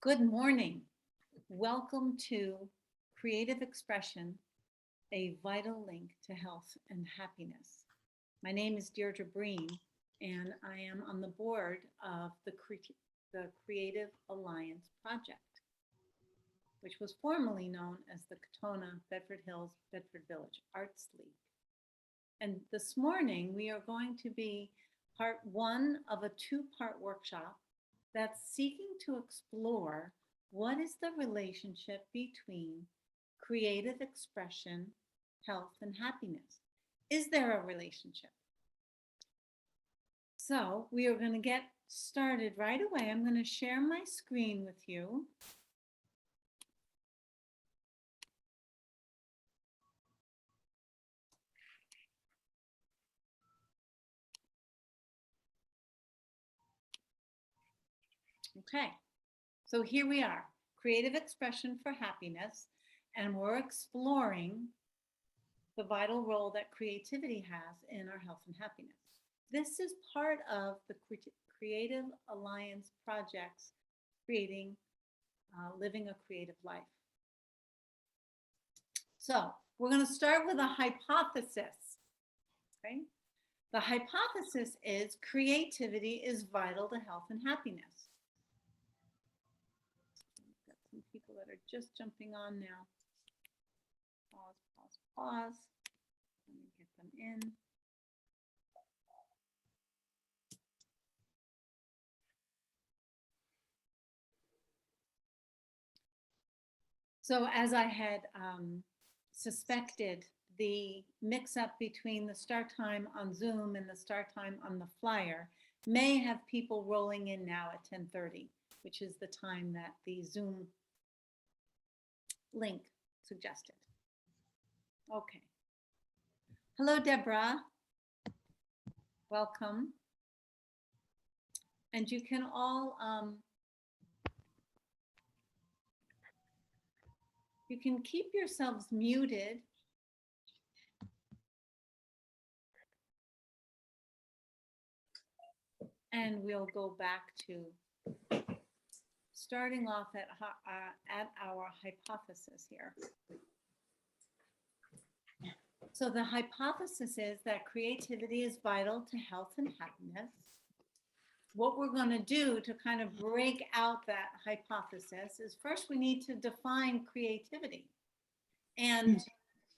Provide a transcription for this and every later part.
Good morning. Welcome to Creative Expression, a vital link to health and happiness. My name is Deirdre Breen, and I am on the board of the Creative Alliance Project, which was formerly known as the Katona Bedford Hills Bedford Village Arts League. And this morning, we are going to be part one of a two-part workshop that's seeking to explore what is the relationship between creative expression, health, and happiness. Is there a relationship? So we are going to get started right away. I'm going to share my screen with you. Okay, so here we are, creative expression for happiness, and we're exploring the vital role that creativity has in our health and happiness. This is part of the Creative Alliance projects creating living a creative life. So we're going to start with a hypothesis. Okay? The hypothesis is creativity is vital to health and happiness. We've got some people that are just jumping on now. Pause. Let me get them in. So as I had suspected, the mix-up between the start time on Zoom and the start time on the flyer may have people rolling in now at 10:30, which is the time that the Zoom link suggested. Okay. Hello, Deborah. Welcome. And you can all you can keep yourselves muted. And we'll go back to starting off at our hypothesis here. So the hypothesis is that creativity is vital to health and happiness. What we're going to do to kind of break out that hypothesis is first we need to define creativity. And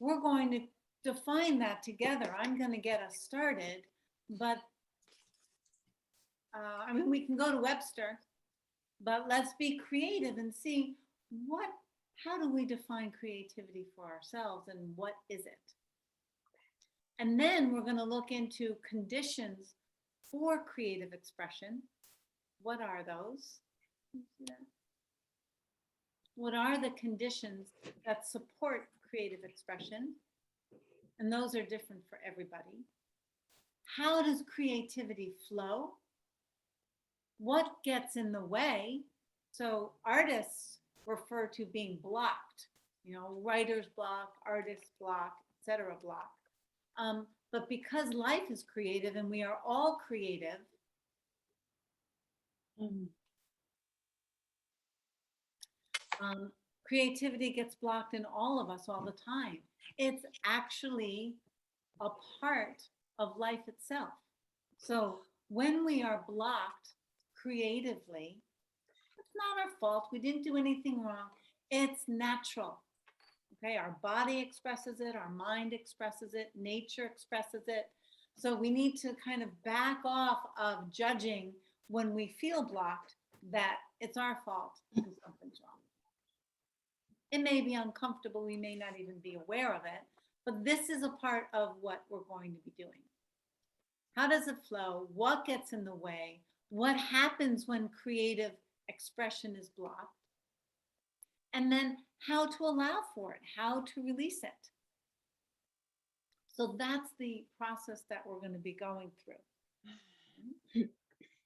we're going to define that together. I'm going to get us started, but I mean, we can go to Webster, but let's be creative and see how do we define creativity for ourselves and what is it? And then we're going to look into conditions for creative expression. What are those? What are the conditions that support creative expression? And those are different for everybody. How does creativity flow? What gets in the way? So artists refer to being blocked, writer's block, artist block, etc. block. But because life is creative and we are all creative, creativity gets blocked in all of us all the time. It's actually a part of life itself. So when we are blocked creatively, it's not our fault. We didn't do anything wrong. It's natural. Okay, our body expresses it, our mind expresses it, nature expresses it. So we need to kind of back off of judging when we feel blocked that it's our fault and something's wrong. It may be uncomfortable, we may not even be aware of it, but this is a part of what we're going to be doing. How does it flow? What gets in the way? What happens when creative expression is blocked? And then how to allow for it, how to release it. So that's the process that we're going to be going through.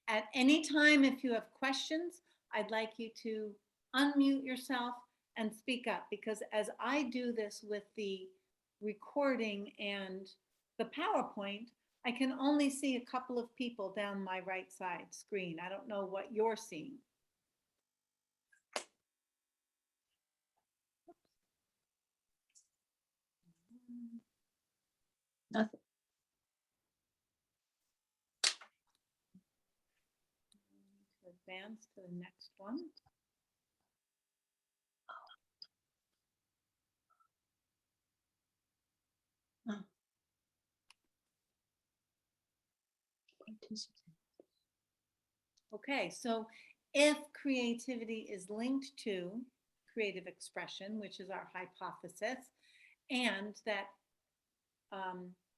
At any time, if you have questions, I'd like you to unmute yourself and speak up, because as I do this with the recording and the PowerPoint, I can only see a couple of people down my right side screen. I don't know what you're seeing. Nothing. Advance to the next one. Okay, so if creativity is linked to creative expression, which is our hypothesis, and that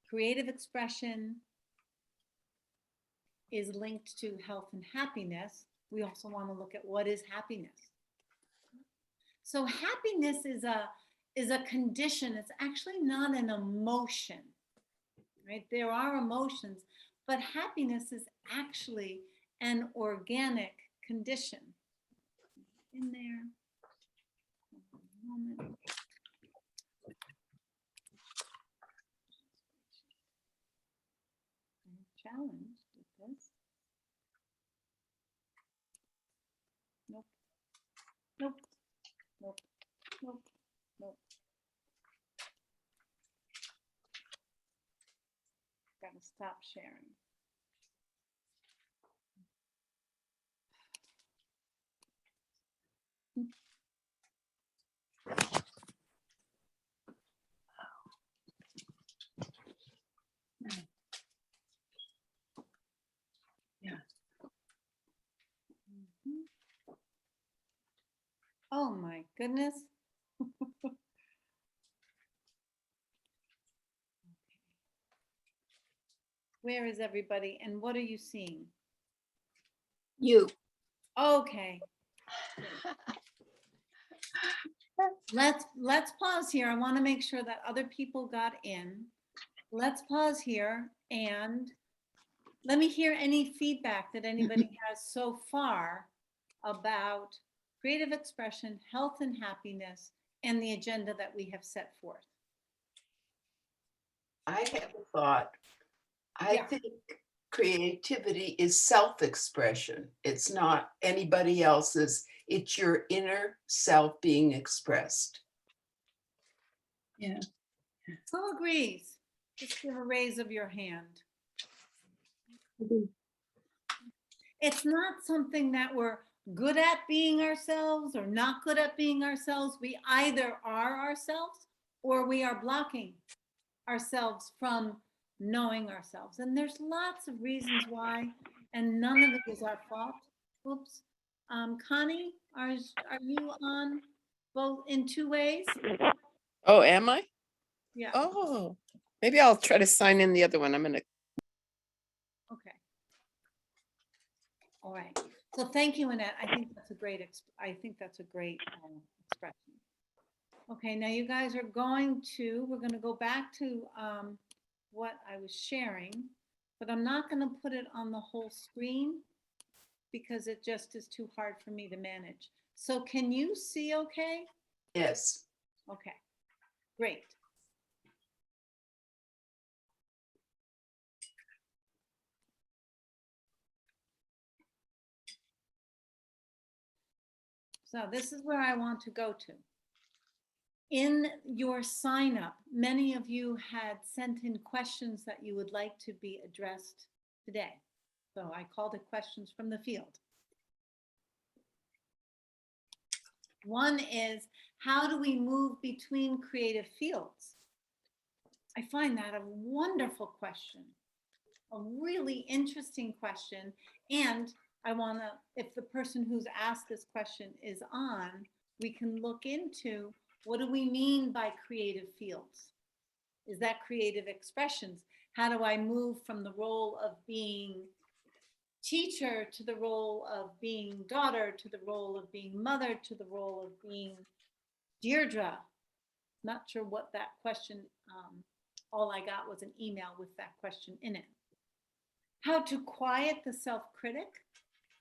creative expression is linked to health and happiness, we also want to look at what is happiness. So happiness is a condition. It's actually not an emotion, right? There are emotions, but happiness is actually an organic condition. In there. Moment. Challenge with this. Nope. Nope. Nope. Nope. Nope. Gotta stop sharing. Yeah. Oh my goodness. Where is everybody and what are you seeing? You. Okay. Let's pause here. I want to make sure that other people got in. Let's pause here and let me hear any feedback that anybody has so far about creative expression, health and happiness, and the agenda that we have set forth. I have a thought. I Yeah. think creativity is self-expression. It's not anybody else's. It's your inner self being expressed. Yeah. Who agrees? Just give a raise of your hand. It's not something that we're good at being ourselves or not good at being ourselves. We either are ourselves or we are blocking ourselves from knowing ourselves. And there's lots of reasons why, and none of it is our fault. Oops. Connie, are you on both in two ways? Oh, am I? Yeah. Oh, maybe I'll try to sign in the other one. I'm gonna. Okay. All right. So thank you, Annette. I think that's a great expression. Okay, now you guys are we're going to go back to what I was sharing, but I'm not going to put it on the whole screen because it just is too hard for me to manage. So can you see okay? Yes. Okay, great. So this is where I want to go to. In your sign up, many of you had sent in questions that you would like to be addressed today. So I called it questions from the field. One is, how do we move between creative fields? I find that a wonderful question, a really interesting question. And I want to, if the person who's asked this question is on, we can look into what do we mean by creative fields? Is that creative expressions? How do I move from the role of being teacher to the role of being daughter, to the role of being mother, to the role of being Deirdre? Not sure what that question, all I got was an email with that question in it. How to quiet the self-critic,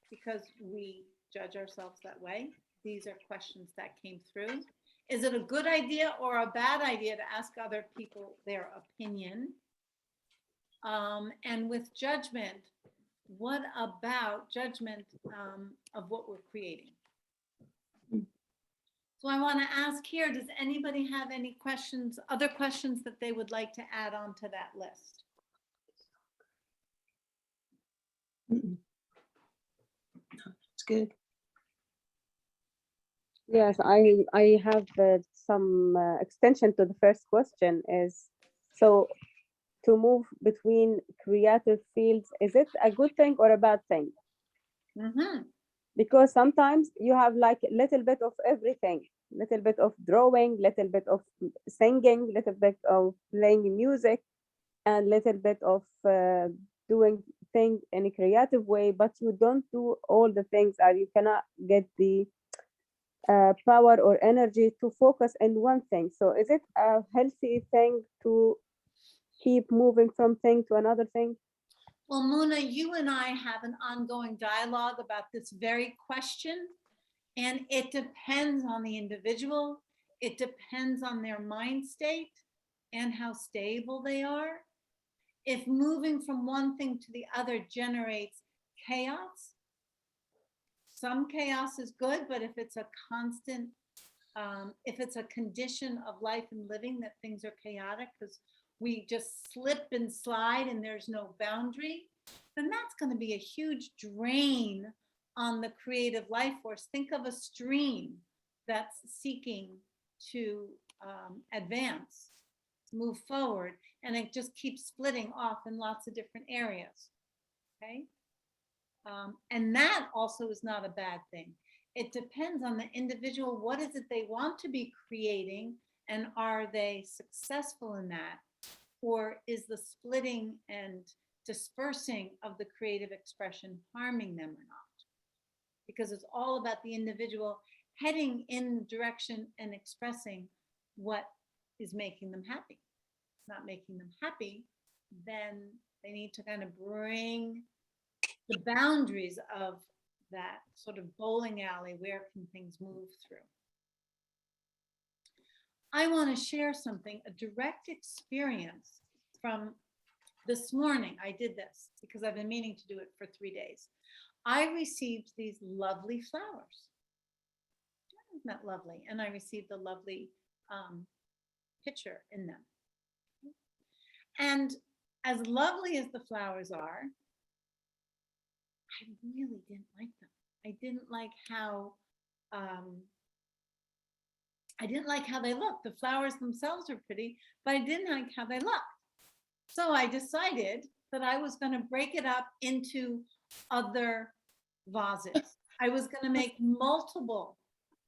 because we judge ourselves that way. These are questions that came through. Is it a good idea or a bad idea to ask other people their opinion? And with judgment, what about judgment of what we're creating? So I want to ask here, does anybody have any questions, other questions that they would like to add on to that list? Mm-mm. It's good. Yes, I have some extension to the first question is, so to move between creative fields, is it a good thing or a bad thing? Mm-hmm. Because sometimes you have like a little bit of everything, little bit of drawing, little bit of singing, little bit of playing music, and little bit of doing things in a creative way, but you don't do all the things, or you cannot get the power or energy to focus in one thing. So is it a healthy thing to keep moving from thing to another thing? Well, Muna, you and I have an ongoing dialogue about this very question, and it depends on the individual. It depends on their mind state and how stable they are. If moving from one thing to the other generates chaos, some chaos is good, but if it's a constant, if it's a condition of life and living that things are chaotic because we just slip and slide and there's no boundary, then that's going to be a huge drain on the creative life force. Think of a stream that's seeking to advance, move forward, and it just keeps splitting off in lots of different areas. Okay. And that also is not a bad thing. It depends on the individual. What is it they want to be creating, and are they successful in that? Or is the splitting and dispersing of the creative expression harming them or not? Because it's all about the individual heading in the direction and expressing what is making them happy. If it's not making them happy, then they need to kind of bring the boundaries of that sort of bowling alley. Where can things move through? I want to share something, a direct experience from this morning. I did this because I've been meaning to do it for 3 days. I received these lovely flowers. Isn't that lovely? And I received a lovely picture in them. And as lovely as the flowers are, I really didn't like them. I didn't like how they looked. The flowers themselves are pretty, but I didn't like how they looked. So I decided that I was going to break it up into other vases. I was going to make multiple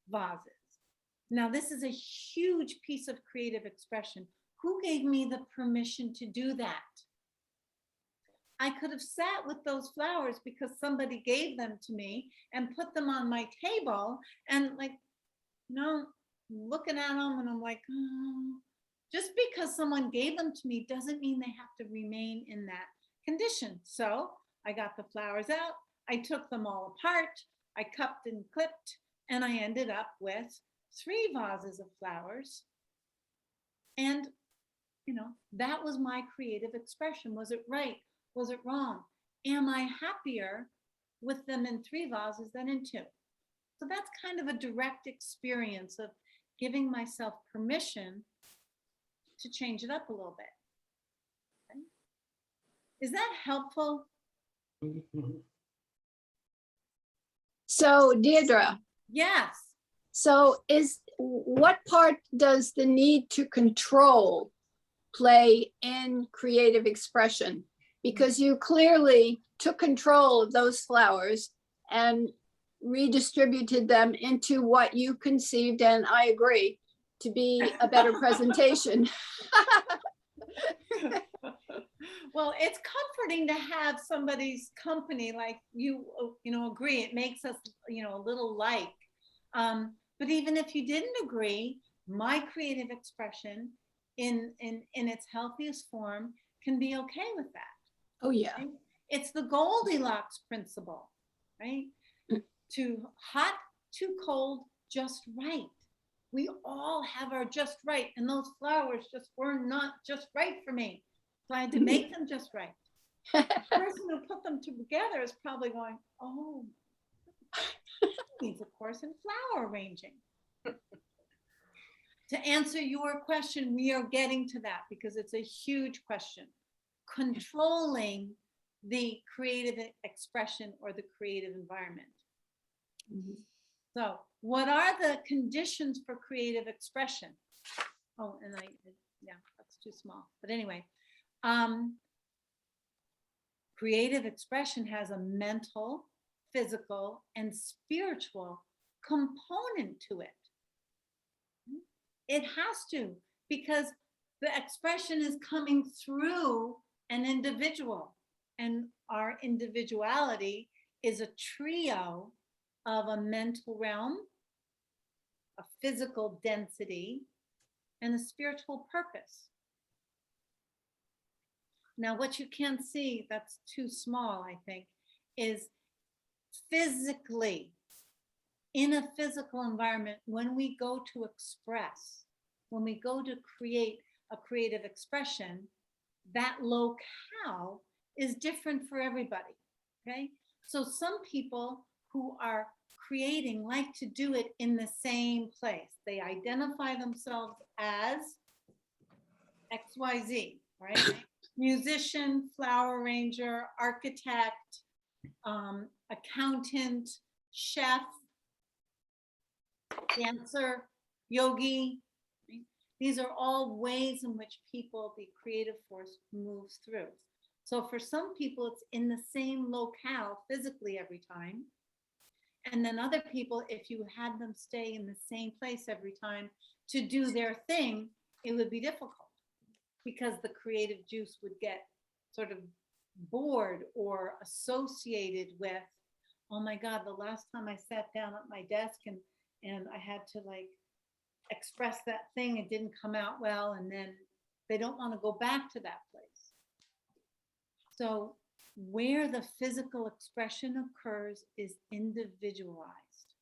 vases. Now, this is a huge piece of creative expression. Who gave me the permission to do that? I could have sat with those flowers because somebody gave them to me and put them on my table and looking at them and I'm like, oh. Just because someone gave them to me doesn't mean they have to remain in that condition. So I got the flowers out, I took them all apart, I cupped and clipped, and I ended up with 3 vases of flowers. And, that was my creative expression. Was it right? Was it wrong? Am I happier with them in 3 vases than in 2? So that's kind of a direct experience of giving myself permission to change it up a little bit. Okay. Is that helpful? So Deirdre, Yes. so what part does the need to control play in creative expression? Because you clearly took control of those flowers and redistributed them into what you conceived, and I agree, to be a better presentation. Well, it's comforting to have somebody's company like you agree. It makes us, a little like. But even if you didn't agree, my creative expression in its healthiest form can be okay with that. Oh yeah. Right? It's the Goldilocks principle, right? Too hot, too cold, just right. We all have our just right, and those flowers just were not just right for me. So I had to make them just right. The person who put them together is probably going, oh, needs a course in flower arranging. to answer your question, we are getting to that because it's a huge question. Controlling the creative expression or the creative environment. So what are the conditions for creative expression? Oh, and yeah, that's too small. But anyway, creative expression has a mental, physical, and spiritual component to it. It has to, because the expression is coming through an individual, and our individuality is a trio of a mental realm, a physical density, and a spiritual purpose. Now, what you can't see, that's too small, I think, is physically, in a physical environment, when we go to express, when we go to create a creative expression, that locale is different for everybody, okay? So some people who are creating like to do it in the same place. They identify themselves as XYZ, right? Musician, flower arranger, architect, accountant, chef, dancer, yogi. These are all ways in which people, the creative force moves through. So for some people, it's in the same locale physically every time. And then other people, if you had them stay in the same place every time to do their thing, it would be difficult because the creative juice would get sort of bored or associated with, oh my God, the last time I sat down at my desk and I had to like express that thing, it didn't come out well, and then they don't want to go back to that place. So where the physical expression occurs is individualized,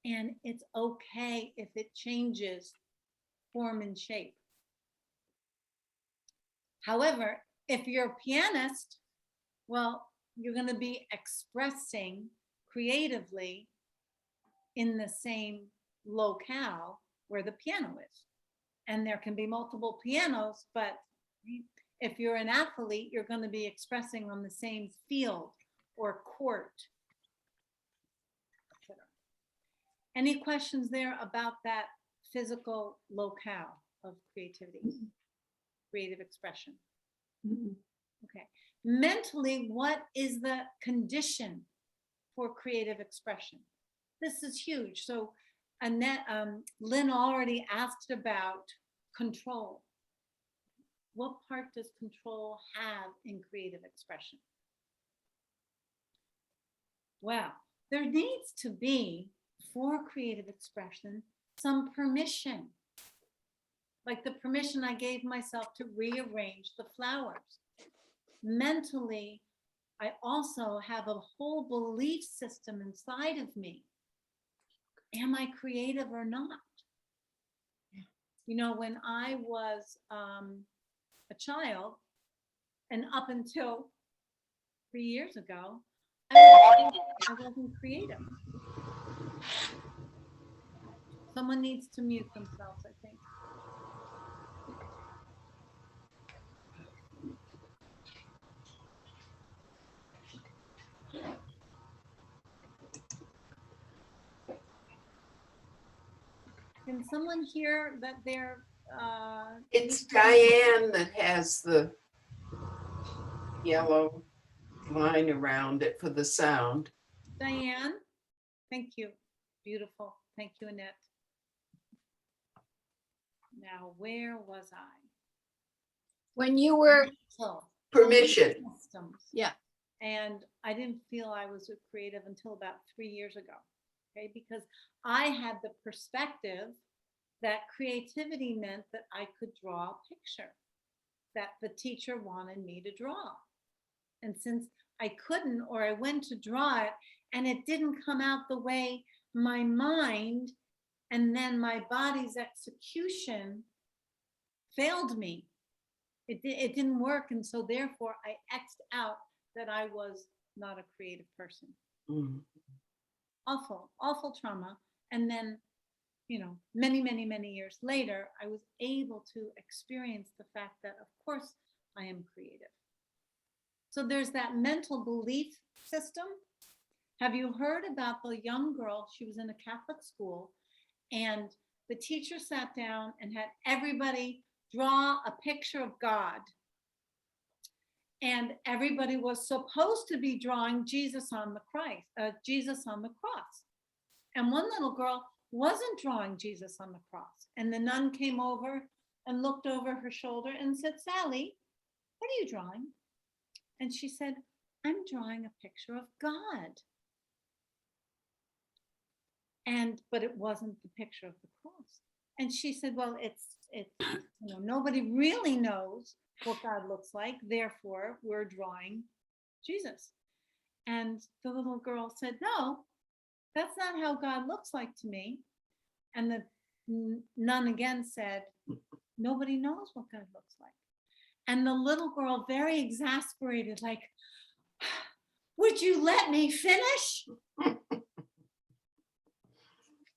and it's okay if it changes form and shape. However, if you're a pianist, well, you're going to be expressing creatively in the same locale where the piano is. And there can be multiple pianos, but if you're an athlete, you're going to be expressing on the same field or court. Any questions there about that physical locale of creativity, creative expression? Okay. Mentally, what is the condition for creative expression? This is huge. So Annette, Lynn already asked about control. What part does control have in creative expression? Well, there needs to be, for creative expression, some permission. Like the permission I gave myself to rearrange the flowers. Mentally, I also have a whole belief system inside of me. Am I creative or not? You know, when I was a child, and up until 3 years ago, I wasn't creative. Someone needs to mute themselves, I think. Can someone hear that they're It's Diane that has the yellow line around it for the sound. Diane? Thank you. Beautiful. Thank you, Annette. Now, where was I? When you were, So, Permission. systems. yeah, And I didn't feel I was a creative until about 3 years ago. Okay, because I had the perspective that creativity meant that I could draw a picture that the teacher wanted me to draw. And since I couldn't, or I went to draw it and it didn't come out the way my mind and then my body's execution failed me. It didn't work. And so therefore I X'd out that I was not a creative person. Mm. Awful, awful trauma. And then, many, many, many years later, I was able to experience the fact that, of course, I am creative. So there's that mental belief system. Have you heard about the young girl? She was in a Catholic school, and the teacher sat down and had everybody draw a picture of God. And everybody was supposed to be drawing Jesus on the cross. And one little girl wasn't drawing Jesus on the cross. And the nun came over and looked over her shoulder and said, "Sally, what are you drawing?" And she said, "I'm drawing a picture of God." But it wasn't the picture of the cross. And she said, "Well, it's nobody really knows what God looks like. Therefore, we're drawing Jesus." And the little girl said, "No, that's not how God looks like to me." And the nun again said, "Nobody knows what God looks like." And the little girl, very exasperated, like, "Would you let me finish?"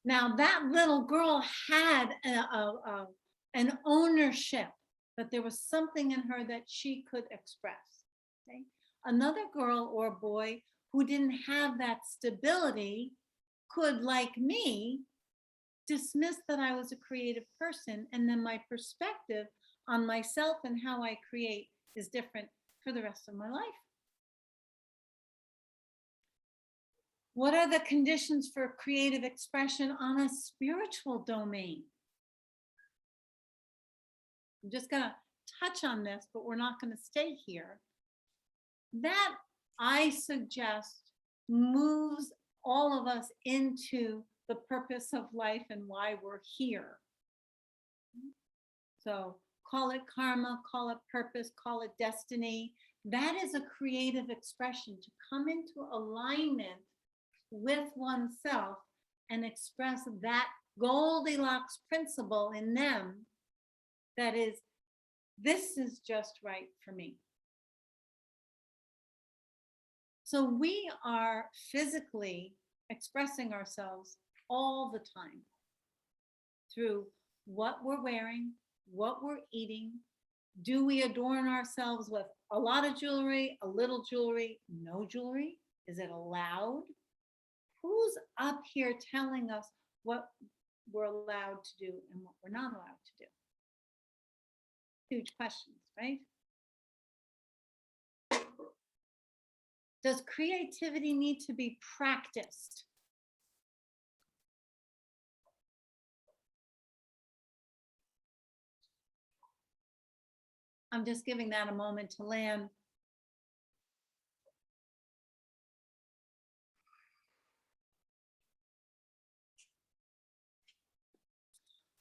Now that little girl had an ownership, that there was something in her that she could express. Okay? Another girl or boy who didn't have that stability could, like me, dismiss that I was a creative person, and then my perspective on myself and how I create is different for the rest of my life. What are the conditions for creative expression on a spiritual domain? I'm just going to touch on this, but we're not going to stay here. That, I suggest, moves all of us into the purpose of life and why we're here. So call it karma, call it purpose, call it destiny. That is a creative expression, to come into alignment with oneself and express that Goldilocks principle in them, that is, this is just right for me. So we are physically expressing ourselves all the time through what we're wearing, what we're eating. Do we adorn ourselves with a lot of jewelry, a little jewelry, no jewelry? Is it allowed? Who's up here telling us what we're allowed to do and what we're not allowed to do? Huge questions, right? Does creativity need to be practiced? I'm just giving that a moment to land.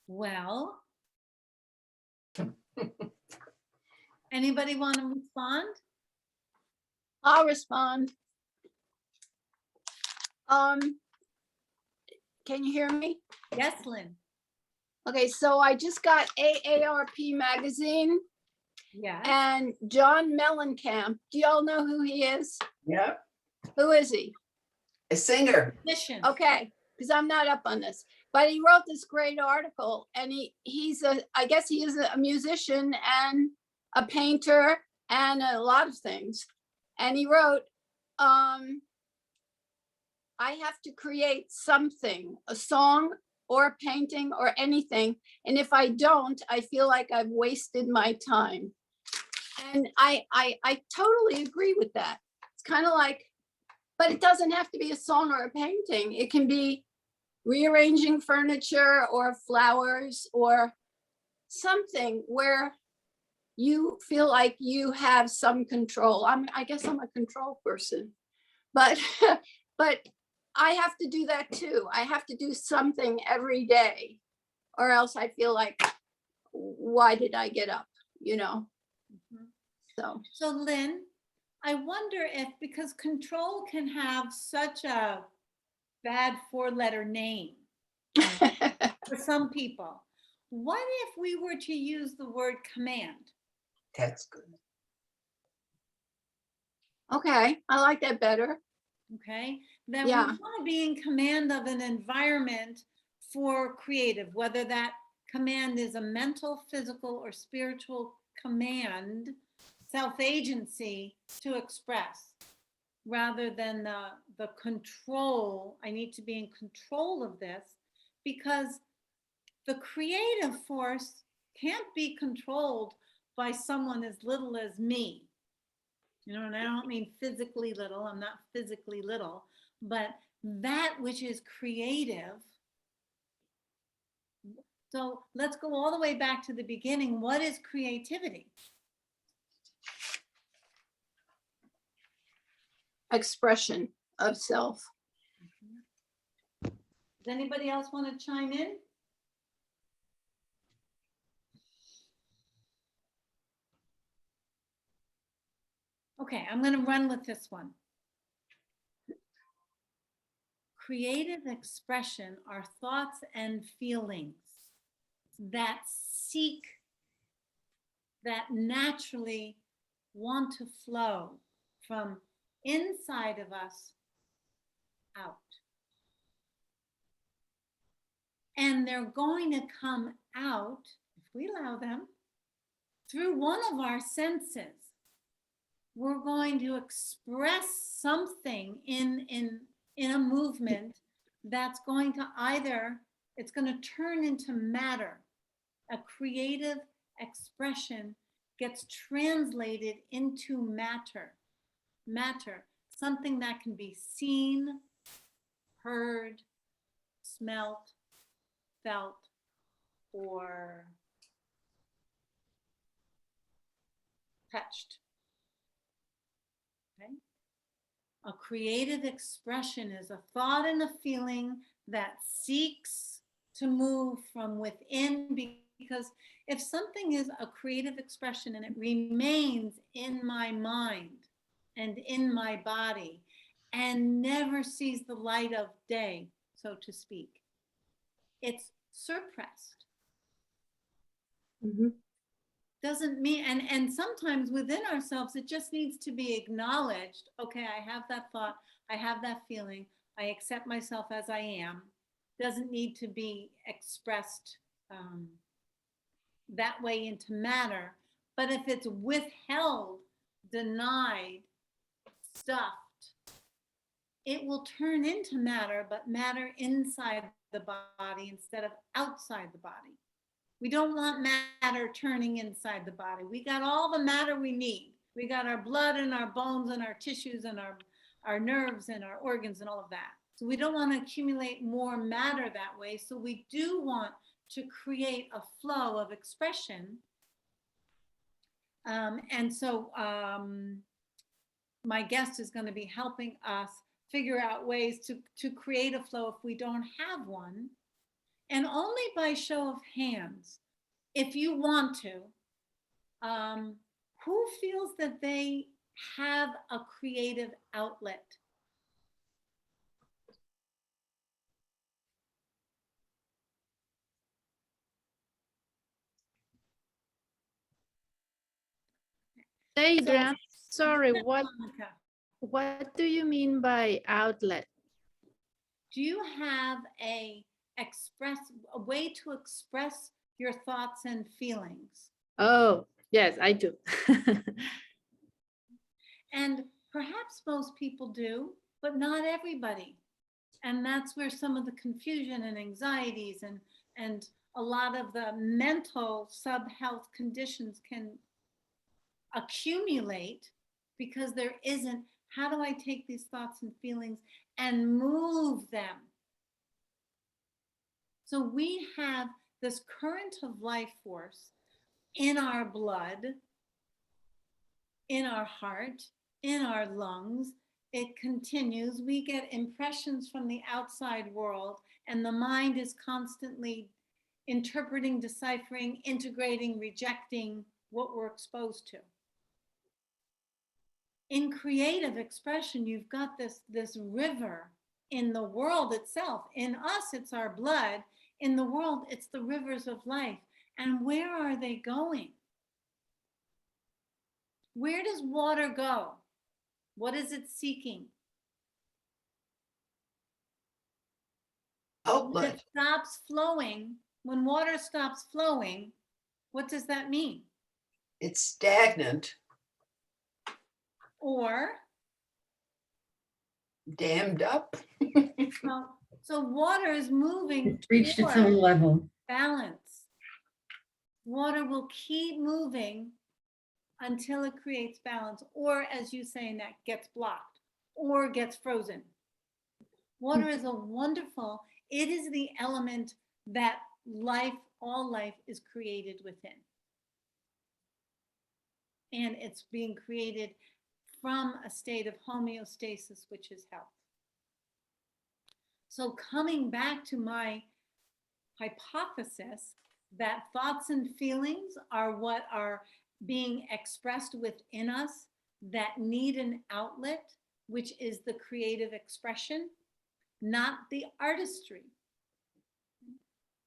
Well, anybody want to respond? I'll respond. Can you hear me? Yes, Lynn. Okay, so I just got AARP magazine, Yeah. and John Mellencamp. Do y'all know who he is? Yeah, Who is he? a singer. Mission. Okay, because I'm not up on this, but he wrote this great article, and I guess he is a musician and a painter and a lot of things. And he wrote, I have to create something, a song or a painting or anything. And if I don't, I feel like I've wasted my time. And I totally agree with that. It's kind of like, but it doesn't have to be a song or a painting. It can be rearranging furniture or flowers or something where you feel like you have some control. I guess I'm a control person, but I have to do that too. I have to do something every day, or else I feel like, why did I get up? Mhm. So Lynn, I wonder if, because control can have such a bad 4-letter name for some people, what if we were to use the word command? That's good. Okay, I like that better. Okay, then Yeah. we want to be in command of an environment for creative, whether that command is a mental, physical, or spiritual command, self-agency to express, rather than the control. I need to be in control of this, because the creative force can't be controlled by someone as little as me. You know, and I don't mean physically little, I'm not physically little, but that which is creative. So let's go all the way back to the beginning. What is creativity? Expression of self. Does anybody else want to chime in? Okay, I'm going to run with this one. Creative expression are thoughts and feelings that seek, that naturally want to flow from inside of us out. And they're going to come out, if we allow them, through one of our senses. We're going to express something in a movement that's going to either, it's going to turn into matter. A creative expression gets translated into matter. Matter, something that can be seen, heard, smelt, felt, or touched. Okay? A creative expression is a thought and a feeling that seeks to move from within, because if something is a creative expression and it remains in my mind and in my body and never sees the light of day, so to speak, it's suppressed. Mm-hmm. Doesn't mean, and sometimes within ourselves, it just needs to be acknowledged. Okay, I have that thought, I have that feeling, I accept myself as I am. Doesn't need to be expressed that way into matter. But if it's withheld, denied, stuffed, it will turn into matter, but matter inside the body instead of outside the body. We don't want matter turning inside the body. We got all the matter we need. We got our blood and our bones and our tissues and our nerves and our organs and all of that. So we don't want to accumulate more matter that way. So we do want to create a flow of expression. And so my guest is going to be helping us figure out ways to create a flow if we don't have one. And only by show of hands, if you want to, who feels that they have a creative outlet? Deirdre, So, sorry, Monica, what do you mean by outlet? do you have a way to express your thoughts and feelings? Oh, yes, I do. And perhaps most people do, but not everybody. And that's where some of the confusion and anxieties and a lot of the mental sub-health conditions can accumulate, because there isn't, how do I take these thoughts and feelings and move them? So we have this current of life force in our blood, in our heart, in our lungs. It continues. We get impressions from the outside world, and the mind is constantly interpreting, deciphering, integrating, rejecting what we're exposed to. In creative expression, you've got this river in the world itself. In us, it's our blood. In the world, it's the rivers of life. And where are they going? Where does water go? What is it seeking? When it outlet. stops flowing, when water stops flowing, what does that mean? It's stagnant, Or, dammed up. so water is moving It's reached its toward own level. balance. Water will keep moving until it creates balance, or as you say, that gets blocked or gets frozen. Water is a wonderful, it is the element that life, all life is created within. And it's being created from a state of homeostasis, which is health. So coming back to my hypothesis that thoughts and feelings are what are being expressed within us that need an outlet, which is the creative expression, not the artistry.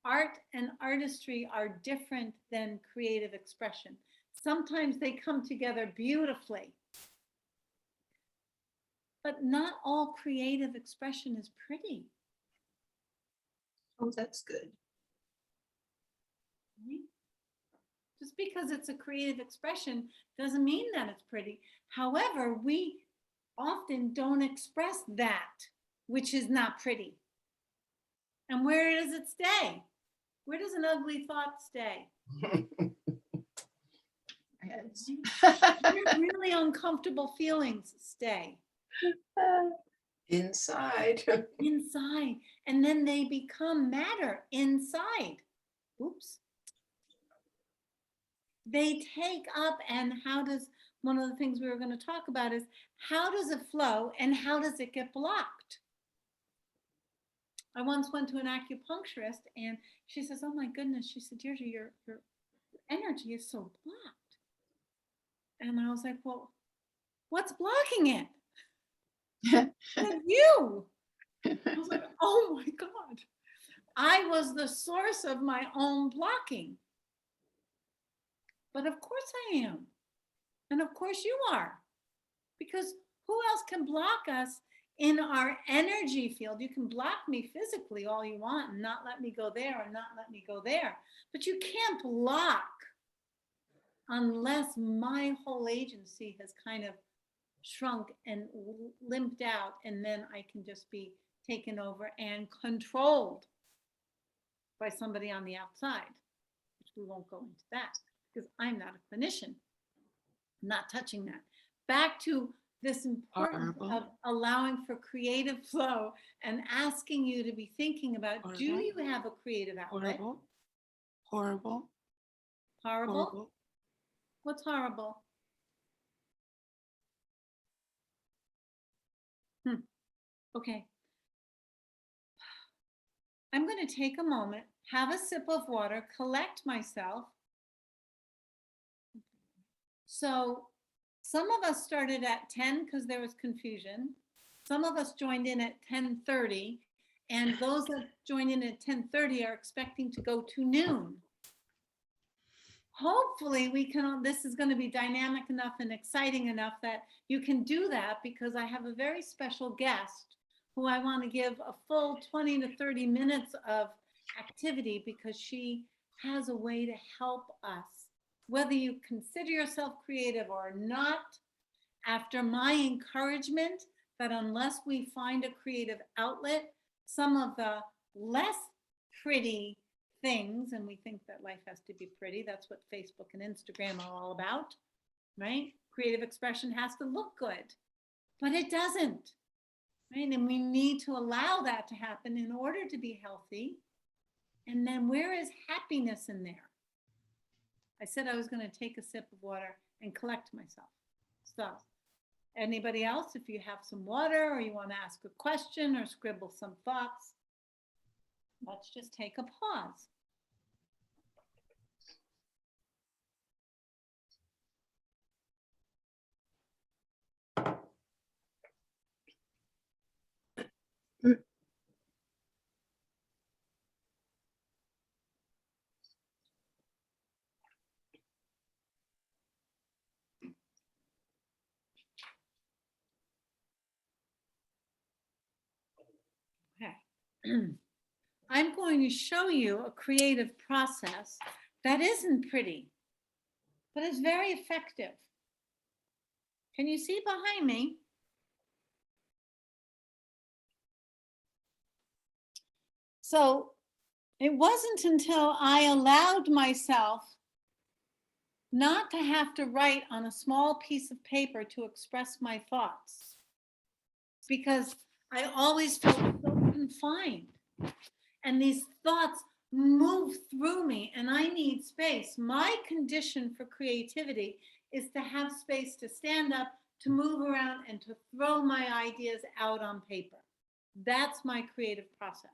Art and artistry are different than creative expression. Sometimes they come together beautifully, but not all creative expression is pretty. Oh, that's good. Right? Just because it's a creative expression doesn't mean that it's pretty. However, we often don't express that which is not pretty. And where does it stay? Where does an ugly thought stay? Yes. Where really uncomfortable feelings stay? Inside. Inside. And then they become matter inside. Oops. They take up, and how does, one of the things we were going to talk about is how does it flow and how does it get blocked? I once went to an acupuncturist and she says, oh my goodness, she said, Deirdre, your energy is so blocked. And I was like, well, what's blocking it? Said, you. I was like, oh my God. I was the source of my own blocking. But of course I am. And of course you are. Because who else can block us in our energy field? You can block me physically all you want and not let me go there and not let me go there. But you can't block unless my whole agency has kind of shrunk and limped out, and then I can just be taken over and controlled by somebody on the outside, which we won't go into that because I'm not a clinician. I'm not touching that. Back to this importance of allowing for creative flow and asking you to be thinking about, do you have a creative outlet? Horrible. Horrible? What's horrible? Okay. I'm going to take a moment, have a sip of water, collect myself. So some of us started at 10 because there was confusion. Some of us joined in at 10:30, and those that joined in at 10:30 are expecting to go to noon. Hopefully we can, this is going to be dynamic enough and exciting enough that you can do that, because I have a very special guest who I want to give a full 20 to 30 minutes of activity, because she has a way to help us, whether you consider yourself creative or not. After my encouragement that unless we find a creative outlet, some of the less pretty things, and we think that life has to be pretty, that's what Facebook and Instagram are all about, right? Creative expression has to look good, but it doesn't, right? And we need to allow that to happen in order to be healthy. And then where is happiness in there? I said I was going to take a sip of water and collect myself. So anybody else, if you have some water or you want to ask a question or scribble some thoughts, let's just take a pause. Okay. I'm going to show you a creative process that isn't pretty, but is very effective. Can you see behind me? So it wasn't until I allowed myself not to have to write on a small piece of paper to express my thoughts, because I always felt so confined. And these thoughts move through me and I need space. My condition for creativity is to have space to stand up, to move around, and to throw my ideas out on paper. That's my creative process.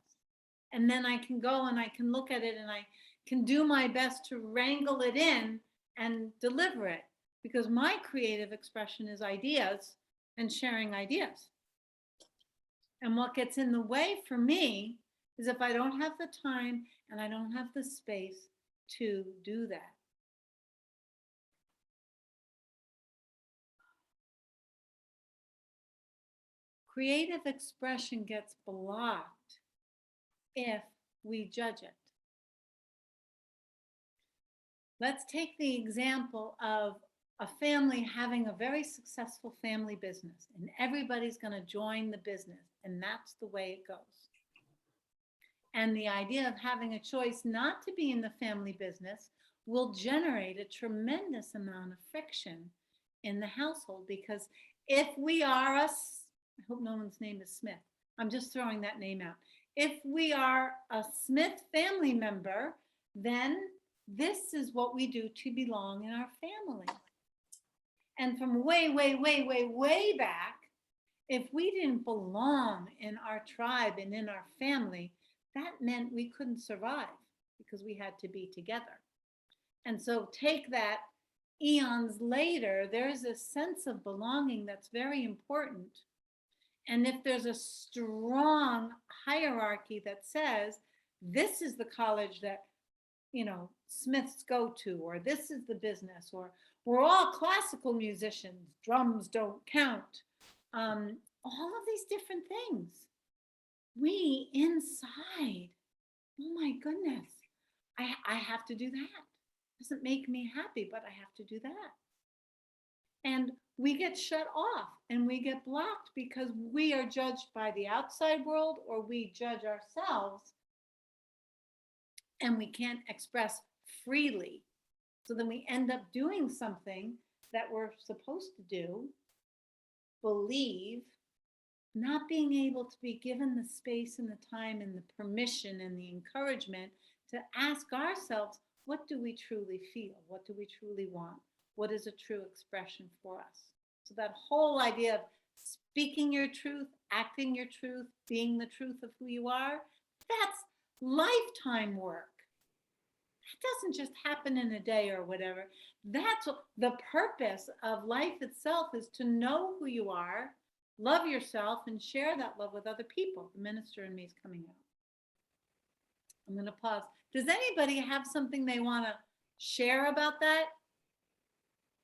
And then I can go and I can look at it and I can do my best to wrangle it in and deliver it, because my creative expression is ideas and sharing ideas. And what gets in the way for me is if I don't have the time and I don't have the space to do that. Creative expression gets blocked if we judge it. Let's take the example of a family having a very successful family business, and everybody's going to join the business, and that's the way it goes. And the idea of having a choice not to be in the family business will generate a tremendous amount of friction in the household, because if we are I hope no one's name is Smith. I'm just throwing that name out. If we are a Smith family member, then this is what we do to belong in our family. And from way, way, way, way, way back, if we didn't belong in our tribe and in our family, that meant we couldn't survive because we had to be together. And so take that eons later, there's a sense of belonging that's very important. And if there's a strong hierarchy that says, this is the college that, you know, Smiths go to, or this is the business, or we're all classical musicians, drums don't count. All of these different things. We inside, oh my goodness, I have to do that. It doesn't make me happy, but I have to do that. And we get shut off and we get blocked because we are judged by the outside world, or we judge ourselves, and we can't express freely. So then we end up doing something that we're supposed to do, believe, not being able to be given the space and the time and the permission and the encouragement to ask ourselves, what do we truly feel? What do we truly want? What is a true expression for us? So that whole idea of speaking your truth, acting your truth, being the truth of who you are, that's lifetime work. That doesn't just happen in a day or whatever. That's the purpose of life itself, is to know who you are, love yourself, and share that love with other people. The minister in me is coming out. I'm going to pause. Does anybody have something they want to share about that?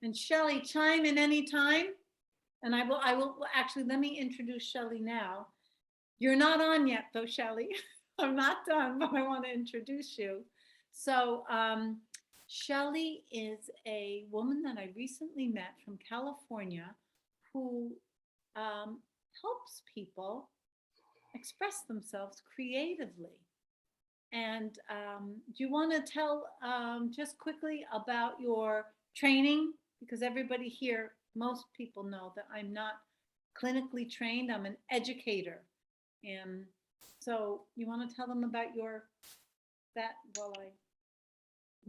And Shelley, chime in anytime. And I will actually, let me introduce Shelley now. You're not on yet though, Shelley. I'm not done, but I want to introduce you. So Shelley is a woman that I recently met from California who helps people express themselves creatively. And do you want to tell just quickly about your training? Because everybody here, most people know that I'm not clinically trained. I'm an educator. And so you want to tell them about that while I...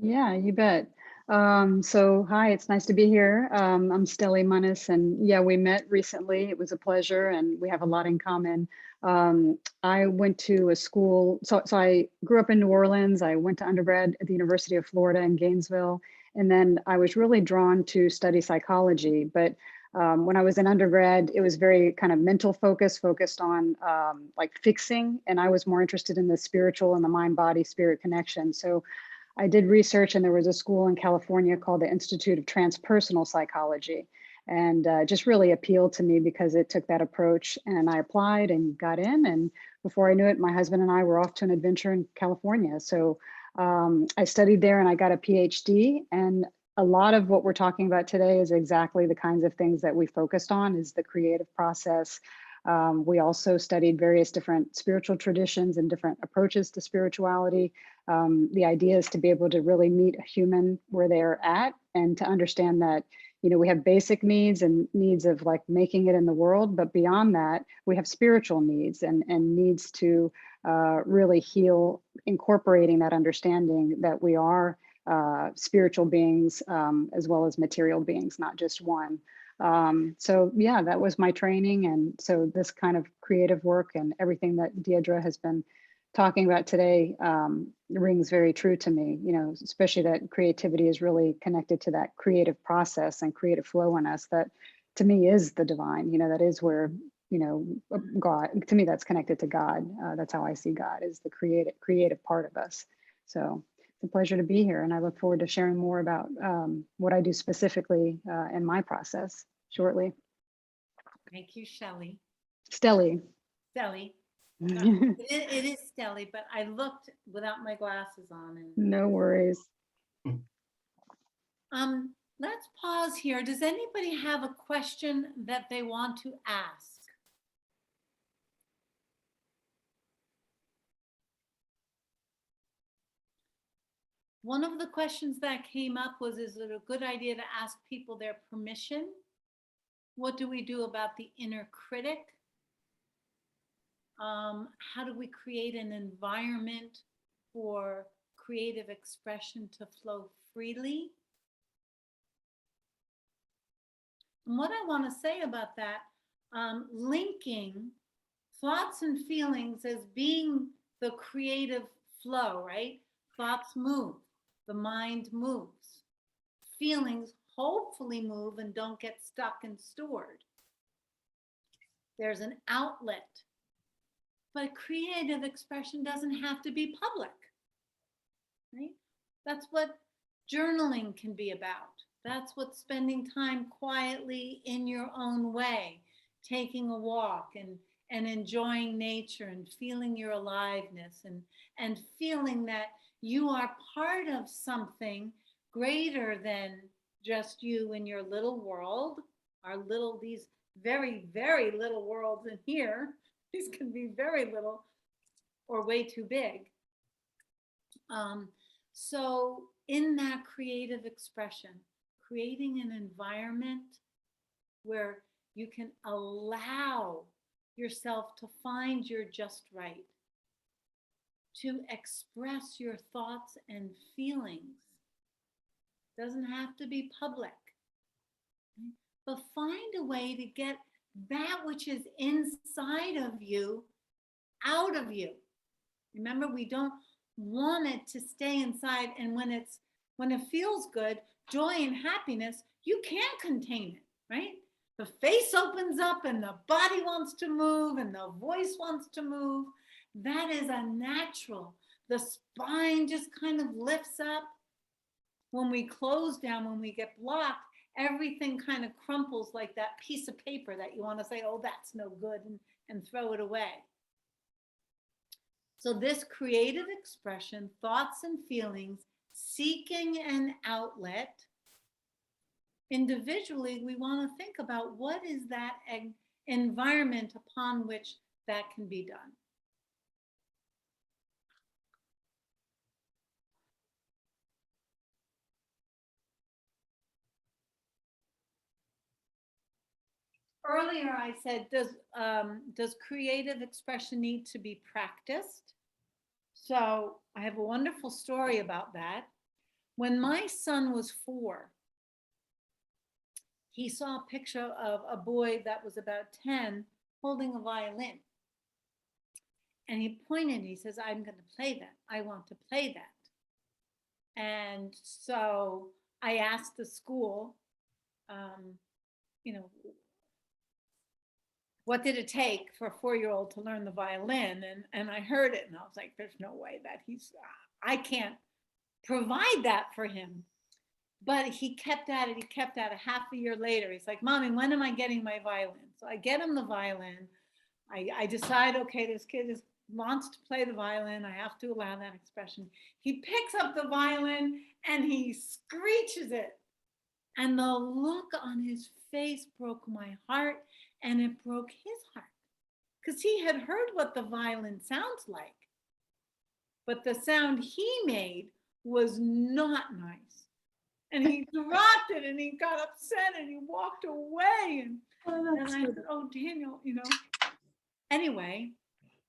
Yeah, you bet. So hi, it's nice to be here. I'm Stelly Munnis, and yeah, we met recently. It was a pleasure, and we have a lot in common. I went to a school, so I grew up in New Orleans. I went to undergrad at the University of Florida in Gainesville, and then I was really drawn to study psychology. But when I was in undergrad, it was very kind of mental focused on like fixing, and I was more interested in the spiritual and the mind-body-spirit connection. So I did research, and there was a school in California called the Institute of Transpersonal Psychology. and just really appealed to me because it took that approach, and I applied and got in, and before I knew it, my husband and I were off to an adventure in California. So I studied there and I got a PhD, and a lot of what we're talking about today is exactly the kinds of things that we focused on, is the creative process. We also studied various different spiritual traditions and different approaches to spirituality. The idea is to be able to really meet a human where they're at, and to understand that, you know, we have basic needs and needs of like making it in the world, but beyond that, we have spiritual needs and needs to really heal, incorporating that understanding that we are spiritual beings as well as material beings, not just one. So yeah, that was my training. And so this kind of creative work and everything that Deirdre has been talking about today rings very true to me, you know, especially that creativity is really connected to that creative process and creative flow in us that to me is the divine, you know, that is where, you know, God, to me, that's connected to God. That's how I see God, is the creative part of us. So it's a pleasure to be here, and I look forward to sharing more about what I do specifically in my process shortly. Thank you, Shelley. Stelly. Stelly. It is Stelly, but I looked without my glasses on. And No worries. let's pause here. Does anybody have a question that they want to ask? One of the questions that came up was, is it a good idea to ask people their permission? What do we do about the inner critic? How do we create an environment for creative expression to flow freely? And what I want to say about that, linking thoughts and feelings as being the creative flow, right? Thoughts move, the mind moves. Feelings hopefully move and don't get stuck and stored. There's an outlet. But creative expression doesn't have to be public, right? That's what journaling can be about. That's what spending time quietly in your own way, taking a walk and enjoying nature and feeling your aliveness and feeling that you are part of something greater than just you in your little world, these very, very little worlds in here. These can be very little or way too big. So in that creative expression, creating an environment where you can allow yourself to find your just right, to express your thoughts and feelings. Doesn't have to be public, but find a way to get that which is inside of you out of you. Remember, we don't want it to stay inside, and when it feels good, joy and happiness, you can't contain it, right? The face opens up and the body wants to move and the voice wants to move. That is a natural. The spine just kind of lifts up. When we close down, when we get blocked, everything kind of crumples like that piece of paper that you want to say, oh, that's no good, and throw it away. So this creative expression, thoughts and feelings, seeking an outlet, individually, we want to think about what is that environment upon which that can be done. Earlier, I said, does creative expression need to be practiced? So I have a wonderful story about that. When my son was 4, he saw a picture of a boy that was about 10 holding a violin. And he pointed, he says, I'm going to play that. I want to play that. And so I asked the school, what did it take for a 4-year-old to learn the violin? And I heard it and I was like, there's no way that I can't provide that for him. But he kept at it. He kept at it. Half a year later, he's like, Mommy, when am I getting my violin? So I get him the violin. I decide, okay, this kid wants to play the violin. I have to allow that expression. He picks up the violin and he screeches it. And the look on his face broke my heart, and it broke his heart, because he had heard what the violin sounds like. But the sound he made was not nice. And he dropped it and he got upset and he walked away. And I said, oh, Daniel, Anyway,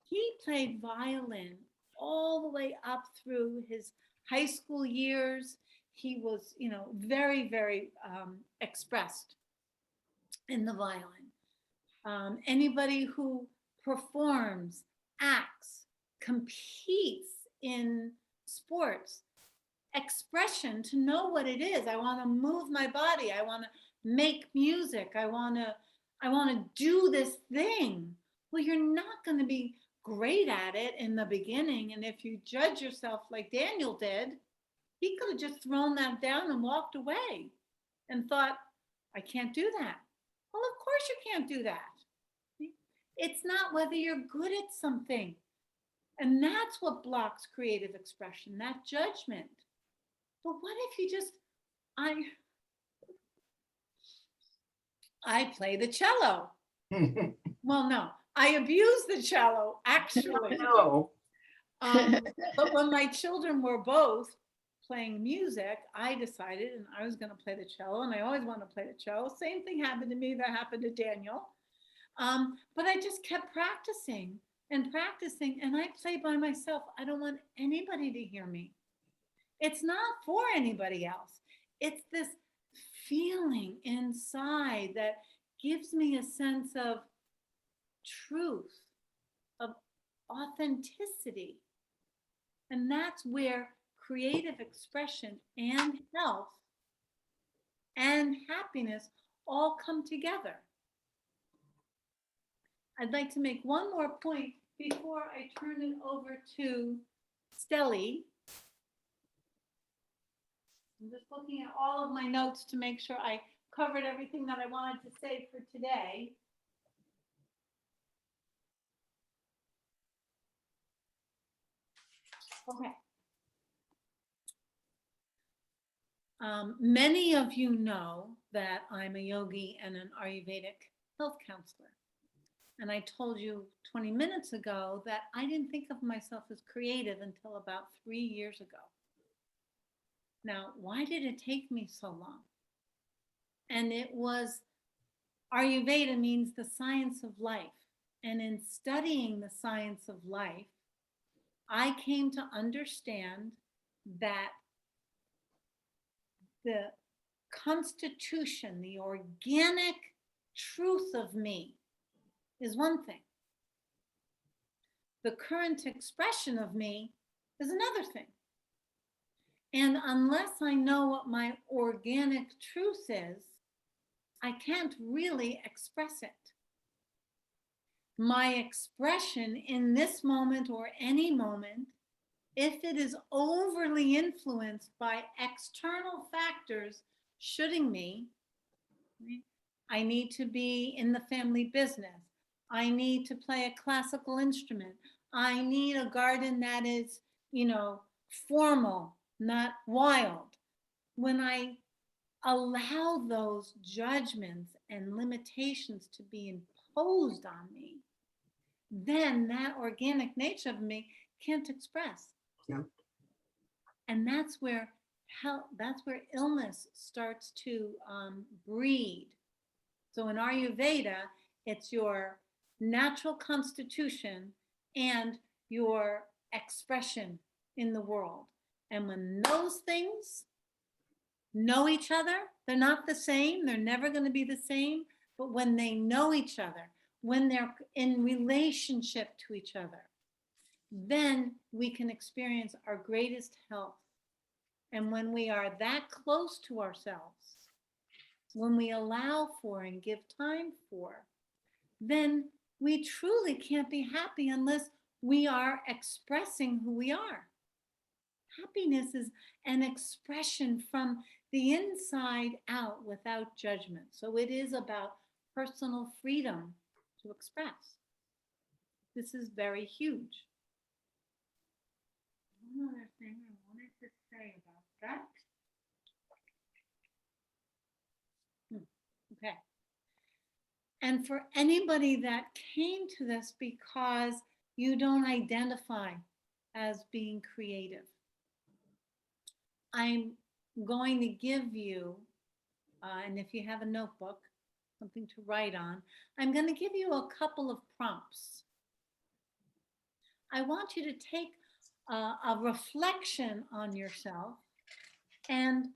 he played violin all the way up through his high school years. He was, very, very expressed in the violin. Anybody who performs, acts, competes in sports, expression, to know what it is. I want to move my body. I want to make music. I want to do this thing. Well, you're not going to be great at it in the beginning. And if you judge yourself like Daniel did, he could have just thrown that down and walked away and thought, I can't do that. Well, of course you can't do that. It's not whether you're good at something. And that's what blocks creative expression, that judgment. But what if you just, I play the cello. Well, no, I abuse the cello, actually. No. But when my children were both playing music, I decided, and I was going to play the cello, and I always want to play the cello. Same thing happened to me that happened to Daniel. But I just kept practicing and practicing, and I play by myself. I don't want anybody to hear me. It's not for anybody else. It's this feeling inside that gives me a sense of truth, of authenticity. And that's where creative expression and health and happiness all come together. I'd like to make one more point before I turn it over to Stelly. I'm just looking at all of my notes to make sure I covered everything that I wanted to say for today. Okay. Many of you know that I'm a yogi and an Ayurvedic health counselor. And I told you 20 minutes ago that I didn't think of myself as creative until about 3 years ago. Now, why did it take me so long? And it was, Ayurveda means the science of life. And in studying the science of life, I came to understand that the constitution, the organic truth of me is one thing. The current expression of me is another thing. And unless I know what my organic truth is, I can't really express it. My expression in this moment or any moment, if it is overly influenced by external factors shooting me, I need to be in the family business. I need to play a classical instrument. I need a garden that is, formal, not wild. When I allow those judgments and limitations to be imposed on me, then that organic nature of me can't express. Yeah. And that's where illness starts to breed. So in Ayurveda, it's your natural constitution and your expression in the world. And when those things know each other, they're not the same, they're never going to be the same, but when they know each other, when they're in relationship to each other, then we can experience our greatest health. And when we are that close to ourselves, when we allow for and give time for, then we truly can't be happy unless we are expressing who we are. Happiness is an expression from the inside out without judgment. So it is about personal freedom to express. This is very huge. One other thing I wanted to say about that. Okay. And for anybody that came to this because you don't identify as being creative, I'm going to give you, and if you have a notebook, something to write on, I'm going to give you a couple of prompts. I want you to take a reflection on yourself and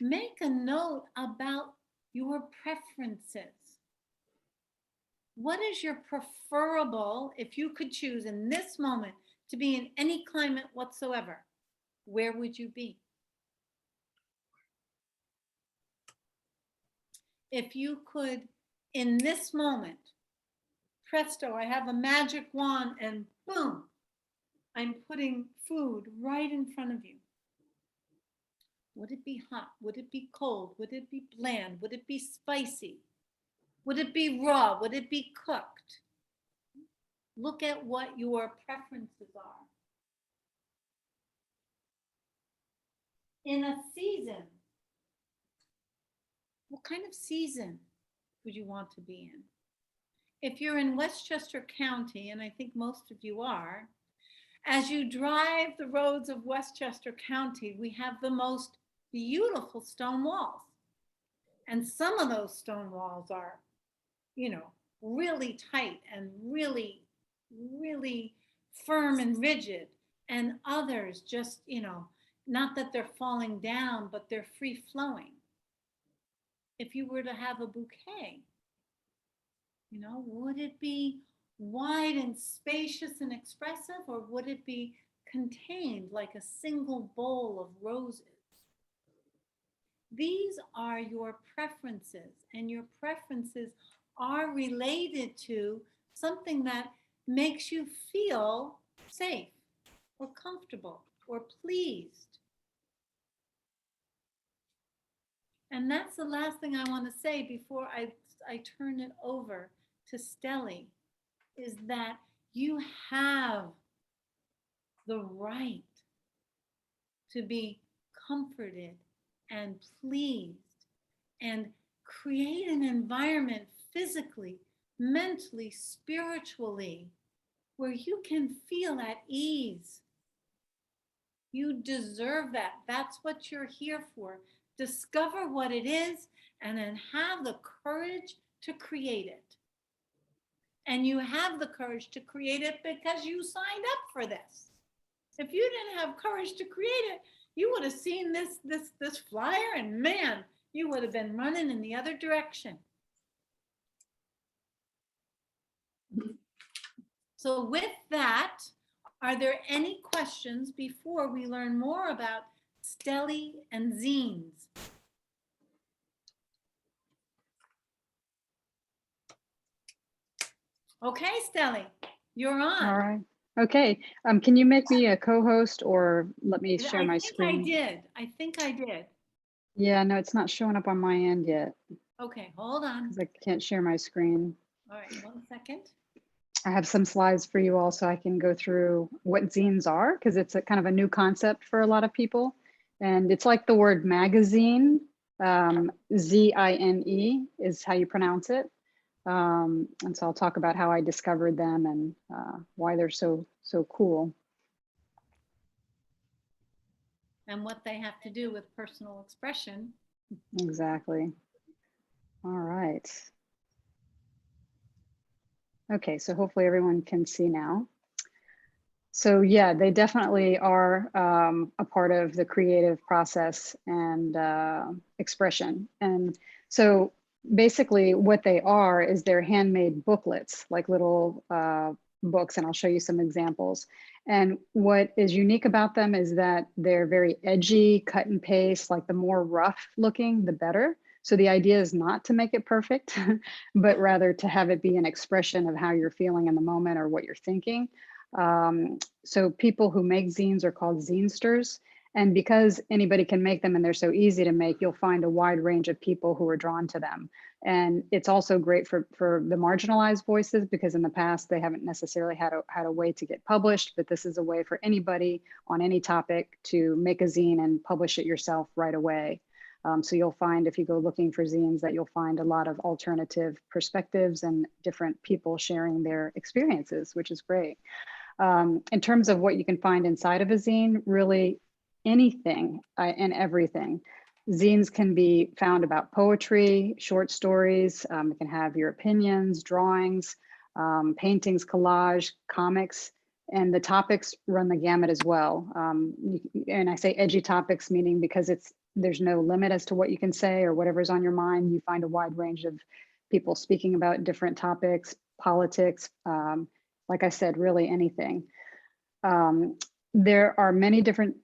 make a note about your preferences. What is your preferable, if you could choose in this moment to be in any climate whatsoever, where would you be? If you could, in this moment, presto, I have a magic wand and boom, I'm putting food right in front of you. Would it be hot? Would it be cold? Would it be bland? Would it be spicy? Would it be raw? Would it be cooked? Look at what your preferences are. In a season, what kind of season would you want to be in? If you're in Westchester County, and I think most of you are, as you drive the roads of Westchester County, we have the most beautiful stone walls. And some of those stone walls are, really tight and really, really firm and rigid. And others just, not that they're falling down, but they're free flowing. If you were to have a bouquet, would it be wide and spacious and expressive, or would it be contained like a single bowl of roses? These are your preferences, and your preferences are related to something that makes you feel safe or comfortable or pleased. And that's the last thing I want to say before I turn it over to Stelly, is that you have the right to be comforted and pleased and create an environment physically, mentally, spiritually, where you can feel at ease. You deserve that. That's what you're here for. Discover what it is and then have the courage to create it. And you have the courage to create it because you signed up for this. If you didn't have courage to create it, you would have seen this flyer and man, you would have been running in the other direction. So with that, are there any questions before we learn more about Stelly and zines? Okay, Stelly, you're on. All right. Okay. Can you make me a co-host or let me share my screen? I think I did. Yeah, no, it's not showing up on my end yet Okay, hold on. because I can't share my screen. All right, 1 second. I have some slides for you all so I can go through what zines are, because it's a kind of a new concept for a lot of people. And it's like the word magazine, Z-I-N-E is how you pronounce it. And so I'll talk about how I discovered them and why they're so cool. And what they have to do with personal expression. Exactly. All right. Okay, so hopefully everyone can see now. So yeah, they definitely are a part of the creative process and expression. And so basically what they are is they're handmade booklets, like little books, and I'll show you some examples. And what is unique about them is that they're very edgy, cut and paste, like the more rough looking, the better. So the idea is not to make it perfect, but rather to have it be an expression of how you're feeling in the moment or what you're thinking. So people who make zines are called zinesters, And because anybody can make them and they're so easy to make, you'll find a wide range of people who are drawn to them. And it's also great for the marginalized voices, because in the past they haven't necessarily had a way to get published, but this is a way for anybody on any topic to make a zine and publish it yourself right away. So you'll find, if you go looking for zines, that you'll find a lot of alternative perspectives and different people sharing their experiences, which is great. In terms of what you can find inside of a zine, really anything and everything. Zines can be found about poetry, short stories. It can have your opinions, drawings, paintings, collage, comics, and the topics run the gamut as well. And I say edgy topics, meaning because there's no limit as to what you can say or whatever's on your mind. You find a wide range of people speaking about different topics, politics, like I said, really anything. There are many different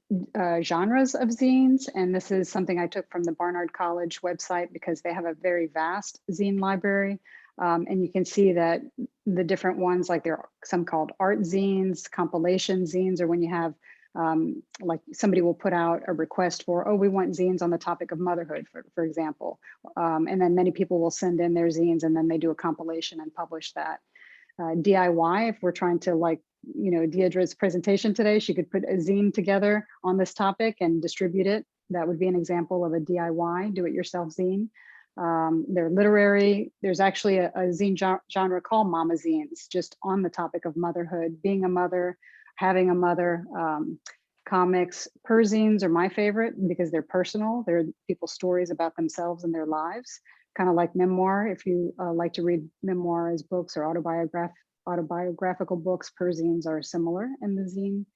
genres of zines, and this is something I took from the Barnard College website because they have a very vast zine library. And you can see that the different ones, like there are some called art zines, compilation zines, or when you have like somebody will put out a request for, oh, we want zines on the topic of motherhood, for example. And then many people will send in their zines and then they do a compilation and publish that. DIY, if we're trying to, like, you know, Deirdre's presentation today, she could put a zine together on this topic and distribute it. That would be an example of a DIY, do-it-yourself zine. They're literary. There's actually a zine genre called mama zines, just on the topic of motherhood, being a mother, having a mother. Comics, perzines are my favorite because they're personal. They're people's stories about themselves and their lives, kind of like memoir. If you like to read memoir as books or autobiographical books, perzines are similar in the zine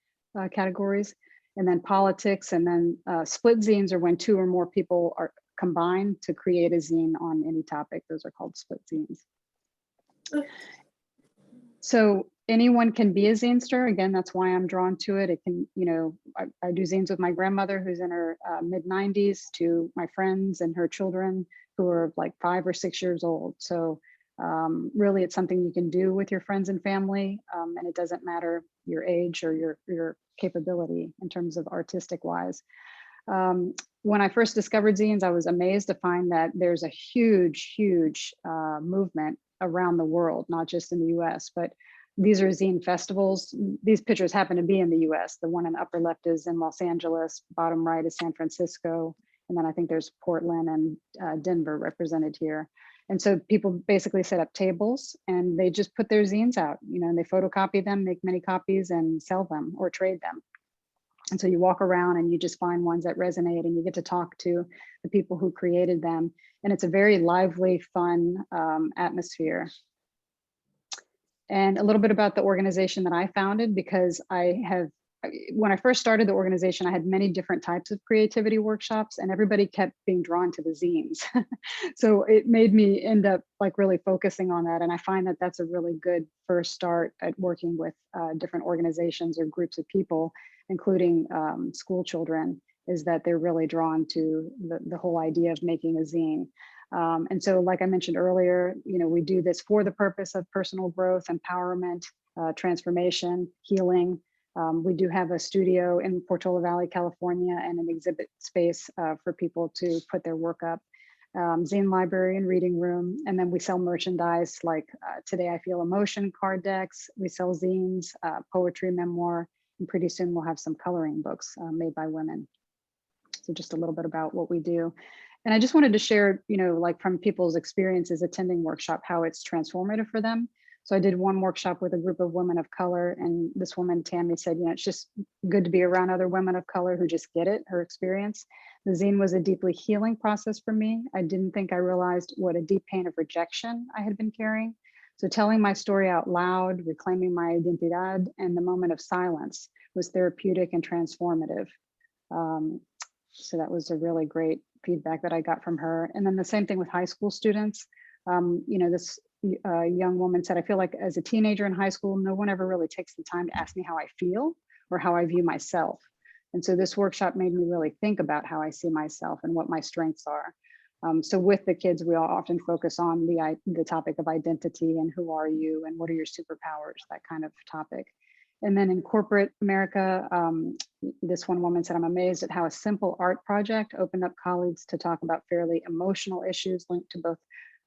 categories. And then politics, and then split zines are when two or more people are combined to create a zine on any topic. Those are called split zines. So anyone can be a zinester. Again, that's why I'm drawn to it. It can, you know, I do zines with my grandmother who's in her mid 90s, to my friends and her children who are like 5 or 6 years old. So really it's something you can do with your friends and family, and it doesn't matter your age or your capability in terms of artistic wise. When I first discovered zines, I was amazed to find that there's a huge movement around the world, not just in the US, but these are zine festivals. These pictures happen to be in the US. The one in the upper left is in Los Angeles, bottom right is San Francisco, and then I think there's Portland and Denver represented here. And so people basically set up tables and they just put their zines out, you know, and they photocopy them, make many copies and sell them or trade them. And so you walk around and you just find ones that resonate and you get to talk to the people who created them. And it's a very lively, fun atmosphere. And a little bit about the organization that I founded, because when I first started the organization, I had many different types of creativity workshops and everybody kept being drawn to the zines. So it made me end up like really focusing on that. And I find that that's a really good first start at working with different organizations or groups of people, including school children, is that they're really drawn to the whole idea of making a zine. And so, like I mentioned earlier, you know, we do this for the purpose of personal growth, empowerment, transformation, healing. We do have a studio in Portola Valley, California, and an exhibit space for people to put their work up. Zine library and reading room. And then we sell merchandise like Today I Feel Emotion card decks. We sell zines, poetry, memoir, and pretty soon we'll have some coloring books made by women. So just a little bit about what we do. And I just wanted to share, you know, like from people's experiences attending workshop, how it's transformative for them. So I did one workshop with a group of women of color, and this woman, Tammy, said, you know, it's just good to be around other women of color who just get it, her experience. The zine was a deeply healing process for me. I didn't think I realized what a deep pain of rejection I had been carrying. So telling my story out loud, reclaiming my identidad, and the moment of silence was therapeutic and transformative. So that was a really great feedback that I got from her. And then the same thing with high school students. You know, this young woman said, I feel like as a teenager in high school, no one ever really takes the time to ask me how I feel or how I view myself. And so this workshop made me really think about how I see myself and what my strengths are. So with the kids, we all often focus on the topic of identity and who are you and what are your superpowers, that kind of topic. And then in corporate America, this one woman said, I'm amazed at how a simple art project opened up colleagues to talk about fairly emotional issues linked to both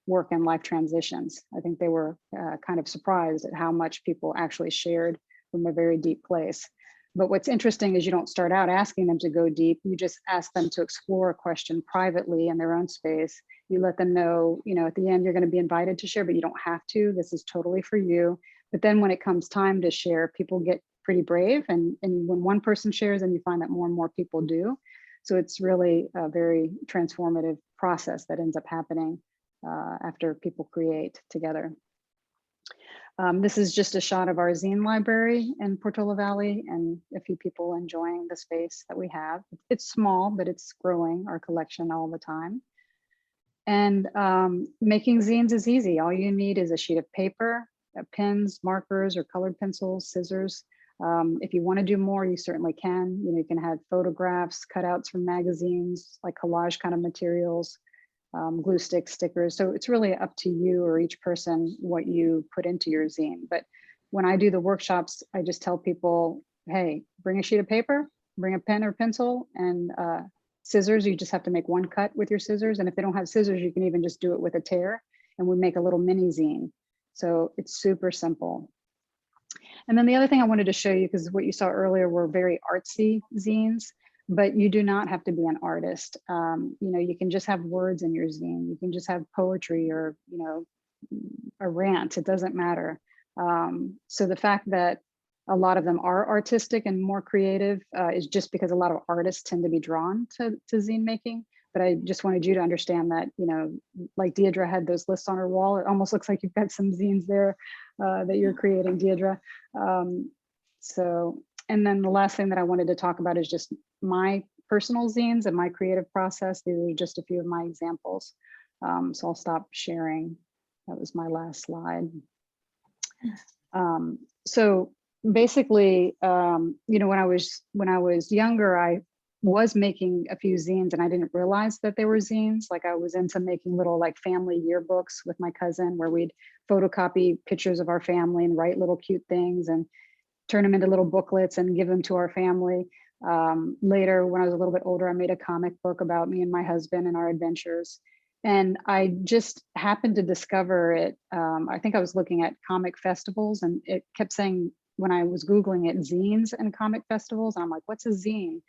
work and life transitions. I think they were kind of surprised at how much people actually shared from a very deep place. But what's interesting is you don't start out asking them to go deep. You just ask them to explore a question privately in their own space. You let them know, at the end, you're going to be invited to share, but you don't have to. This is totally for you. But then when it comes time to share, people get pretty brave. And when one person shares, and you find that more and more people do. So it's really a very transformative process that ends up happening after people create together. This is just a shot of our zine library in Portola Valley and a few people enjoying the space that we have. It's small, but it's growing our collection all the time. And making zines is easy. All you need is a sheet of paper, pens, markers, or colored pencils, scissors. If you want to do more, you certainly can. You can have photographs, cutouts from magazines, like collage kind of materials, glue sticks, stickers. So it's really up to you or each person what you put into your zine. But when I do the workshops, I just tell people, hey, bring a sheet of paper, bring a pen or pencil, and scissors. You just have to make one cut with your scissors. And if they don't have scissors, you can even just do it with a tear, and we make a little mini zine. So it's super simple. And then the other thing I wanted to show you, because what you saw earlier were very artsy zines, but you do not have to be an artist. You can just have words in your zine. You can just have poetry or, a rant. It doesn't matter. So the fact that a lot of them are artistic and more creative is just because a lot of artists tend to be drawn to zine making. But I just wanted you to understand that, like Deirdre had those lists on her wall. It almost looks like you've got some zines there that you're creating, Deirdre. And then the last thing that I wanted to talk about is just my personal zines and my creative process. These are just a few of my examples. So I'll stop sharing. That was my last slide. So basically, when I was younger, I was making a few zines and I didn't realize that they were zines. Like I was into making little like family yearbooks with my cousin where we'd photocopy pictures of our family and write little cute things and turn them into little booklets and give them to our family. Later, when I was a little bit older, I made a comic book about me and my husband and our adventures. And I just happened to discover it. I think I was looking at comic festivals and it kept saying, when I was Googling it, zines and comic festivals. And I'm like, what's a zine?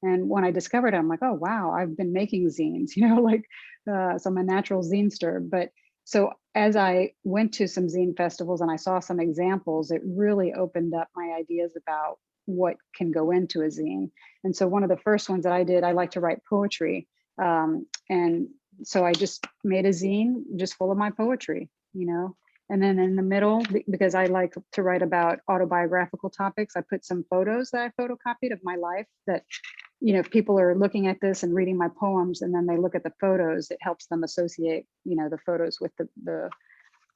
And when I discovered it, I'm like, oh, wow, I've been making zines, so I'm a natural zinester. But so as I went to some zine festivals and I saw some examples, it really opened up my ideas about what can go into a zine. And so one of the first ones that I did, I like to write poetry. And so I just made a zine just full of my poetry, And then in the middle, because I like to write about autobiographical topics, I put some photos that I photocopied of my life that, if people are looking at this and reading my poems and then they look at the photos, it helps them associate, the photos with the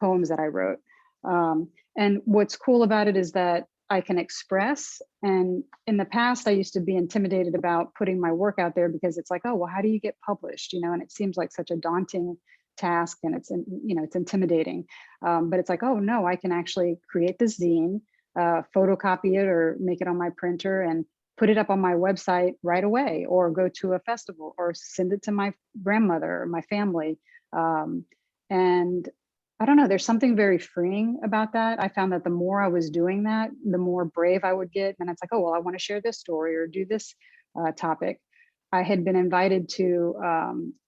poems that I wrote. And what's cool about it is that I can express. And in the past, I used to be intimidated about putting my work out there because it's like, oh, well, how do you get published? And it seems like such a daunting task and it's intimidating. But it's like, oh no, I can actually create this zine, photocopy it or make it on my printer and put it up on my website right away, or go to a festival or send it to my grandmother or my family. And I don't know, there's something very freeing about that. I found that the more I was doing that, the more brave I would get. And it's like, oh, well, I want to share this story or do this topic. I had been invited to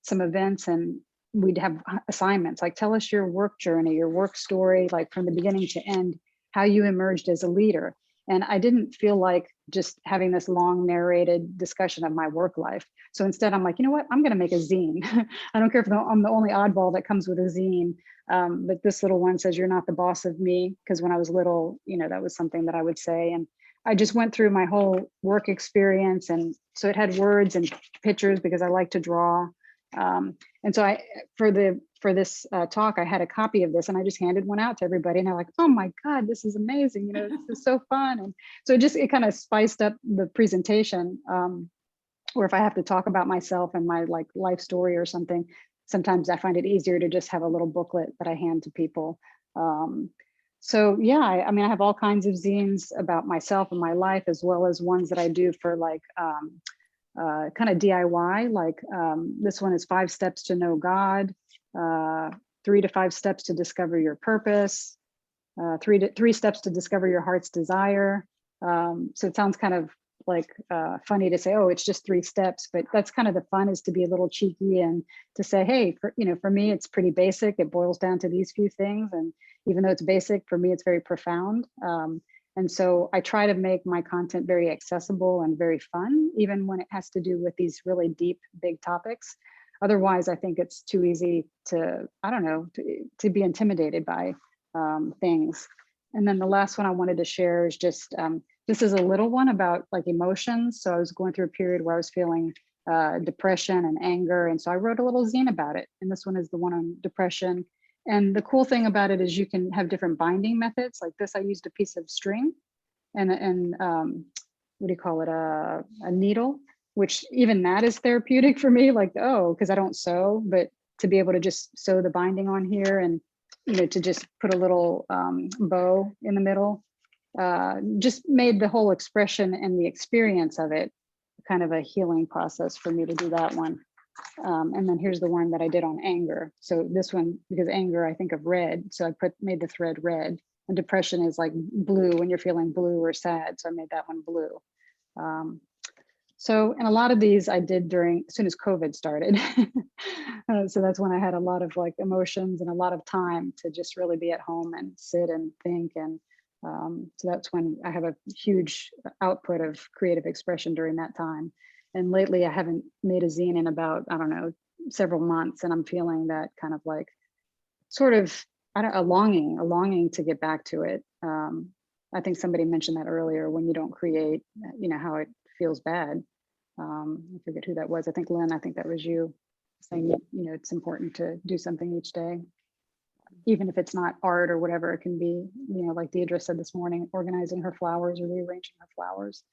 some events and we'd have assignments like, tell us your work journey, your work story, like from the beginning to end, how you emerged as a leader. And I didn't feel like just having this long narrated discussion of my work life. So instead, I'm like, you know what, I'm going to make a zine. I don't care if I'm the only oddball that comes with a zine. But this little one says, you're not the boss of me. Because when I was little, that was something that I would say. And I just went through my whole work experience. And so it had words and pictures because I like to draw. And so for this talk, I had a copy of this and I just handed one out to everybody and they're like, oh my God, this is amazing. This is so fun. And so it kind of spiced up the presentation. Or if I have to talk about myself and my life story or something, sometimes I find it easier to just have a little booklet that I hand to people. So yeah, I mean, I have all kinds of zines about myself and my life, as well as ones that I do for like kind of DIY. Like this one is 5 steps to know God, 3 to 5 steps to discover your purpose, 3 steps to discover your heart's desire. So it sounds kind of like funny to say, oh, it's just 3 steps, but that's kind of the fun, is to be a little cheeky and to say, hey, for me, it's pretty basic. It boils down to these few things. And even though it's basic, for me, it's very profound. And so I try to make my content very accessible and very fun, even when it has to do with these really deep, big topics. Otherwise, I think it's too easy to, I don't know, to be intimidated by things. And then the last one I wanted to share is just, this is a little one about like emotions. So I was going through a period where I was feeling depression and anger. And so I wrote a little zine about it. And this one is the one on depression. And the cool thing about it is you can have different binding methods. Like this, I used a piece of string and what do you call it? A needle, which even that is therapeutic for me. Like, oh, because I don't sew, but to be able to just sew the binding on here and, to just put a little bow in the middle, just made the whole expression and the experience of it kind of a healing process for me to do that one. And then here's the one that I did on anger. So this one, because anger, I think of red. So I made the thread red, and depression is like blue when you're feeling blue or sad. So I made that one blue. And a lot of these I did as soon as COVID started. So that's when I had a lot of like emotions and a lot of time to just really be at home and sit and think. And so that's when I have a huge output of creative expression during that time. And lately I haven't made a zine in about, I don't know, several months. And I'm feeling that kind of like sort of, a longing to get back to it. I think somebody mentioned that earlier, when you don't create, how it feels bad. I forget who that was. I think Lynn, I think that was you saying, it's important to do something each day, even if it's not art or whatever. It can be, like Deirdre said this morning, organizing her flowers or rearranging her flowers.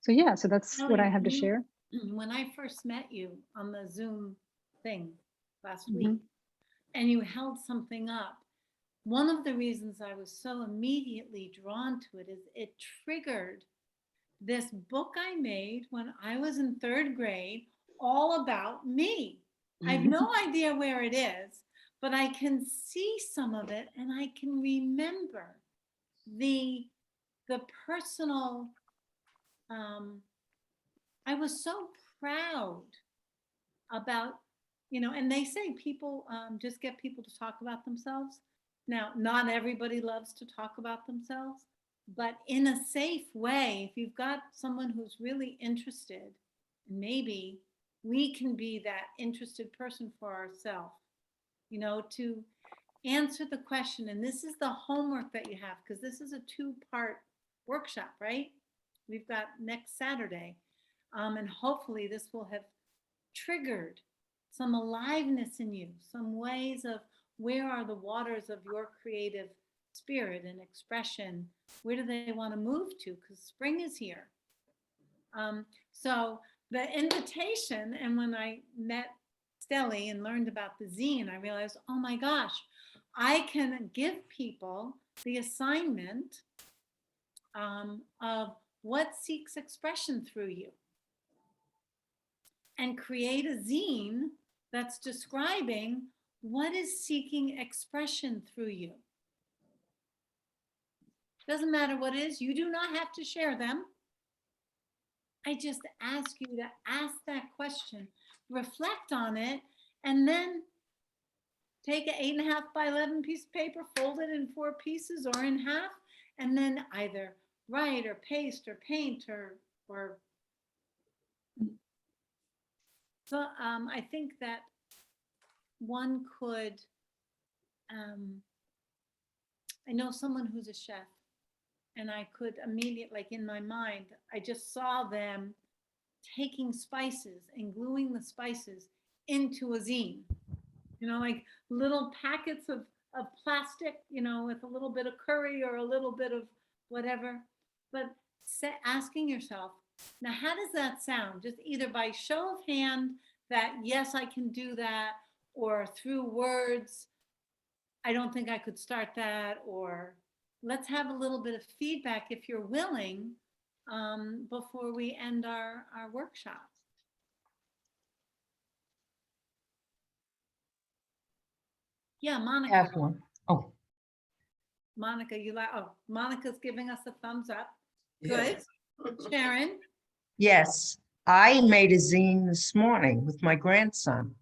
So that's what I have to share. When I first met you on the Zoom thing last Mhm. week, and you held something up, one of the reasons I was so immediately drawn to it is it triggered this book I made when I was in 3rd grade, all about me. I have no idea where it is, but I can see some of it, and I can remember the personal. I was so proud about, and they say people just get people to talk about themselves. Now, not everybody loves to talk about themselves, but in a safe way. If you've got someone who's really interested, maybe we can be that interested person for ourselves, to answer the question. And this is the homework that you have, because this is a 2-part workshop, right? We've got next Saturday. And hopefully this will have triggered some aliveness in you, some ways of where are the waters of your creative spirit and expression? Where do they want to move to? Because spring is here. So the invitation, and when I met Stelly and learned about the zine, I realized, oh my gosh, I can give people the assignment of what seeks expression through you, and create a zine that's describing what is seeking expression through you. Doesn't matter what it is, you do not have to share them. I just ask you to ask that question, reflect on it, and then take an 8.5 by 11 piece of paper, fold it in 4 pieces or in half, and then either write or paste or paint or so I think that one could, I know someone who's a chef, and I could immediately, like in my mind, I just saw them taking spices and gluing the spices into a zine, like little packets of plastic, with a little bit of curry or a little bit of whatever. But asking yourself, now, how does that sound? Just either by show of hand that, yes, I can do that, or through words, I don't think I could start that, or let's have a little bit of feedback if you're willing, before we end our workshop. Yeah, Monica. Have one. Oh, Monica, Monica's giving us a thumbs up. Yes. Good. Sharon? yes. I made a zine this morning with my grandson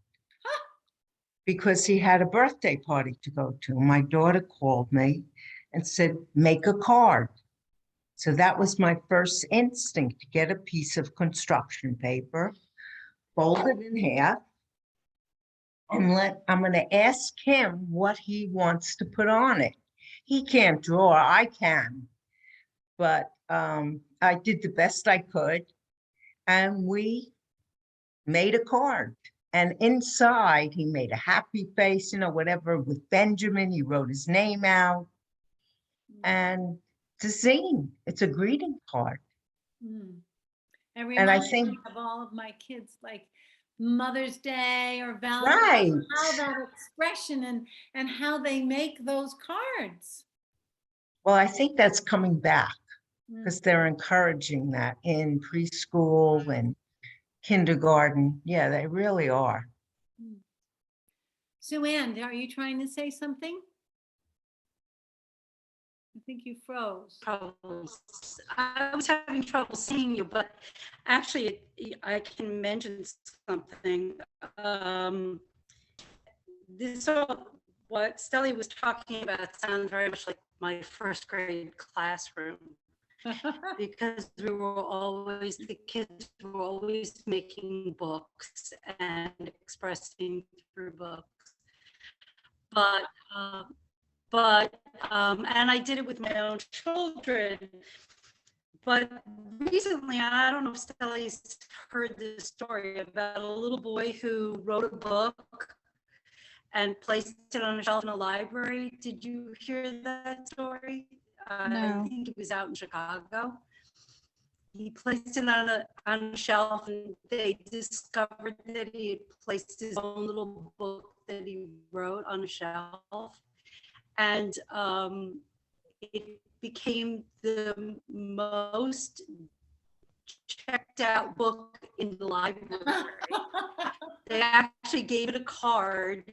because he had a birthday party to go to. My daughter called me and said, make a card. So that was my first instinct, to get a piece of construction paper, fold it in half, and I'm going to ask him what he wants to put on it. He can't draw, I can. But I did the best I could, and we made a card. And inside, he made a happy face, whatever, with Benjamin. He wrote his name out. And it's a zine. It's a greeting card. Mm. It And I reminds think, me of all of my kids, like Mother's Day or right. Valentine's, how that expression and how they make those cards. Well, I think that's coming back Mm. because they're encouraging that in preschool and kindergarten. Yeah, they really are. Sue Ann, are you trying to say something? I think you froze. Troubles. I was having trouble seeing you, but actually I can mention something. This what Stelly was talking about sounds very much like my first grade classroom, because the kids were always making books and expressing through books. And I did it with my own children. But recently, I don't know if Stelly's heard this story about a little boy who wrote a book and placed it on a shelf in a library. Did you hear that story? No. I think it was out in Chicago. He placed it on a shelf, and they discovered that he had placed his own little book that he wrote on a shelf. And it became the most checked out book in the library. They actually gave it a card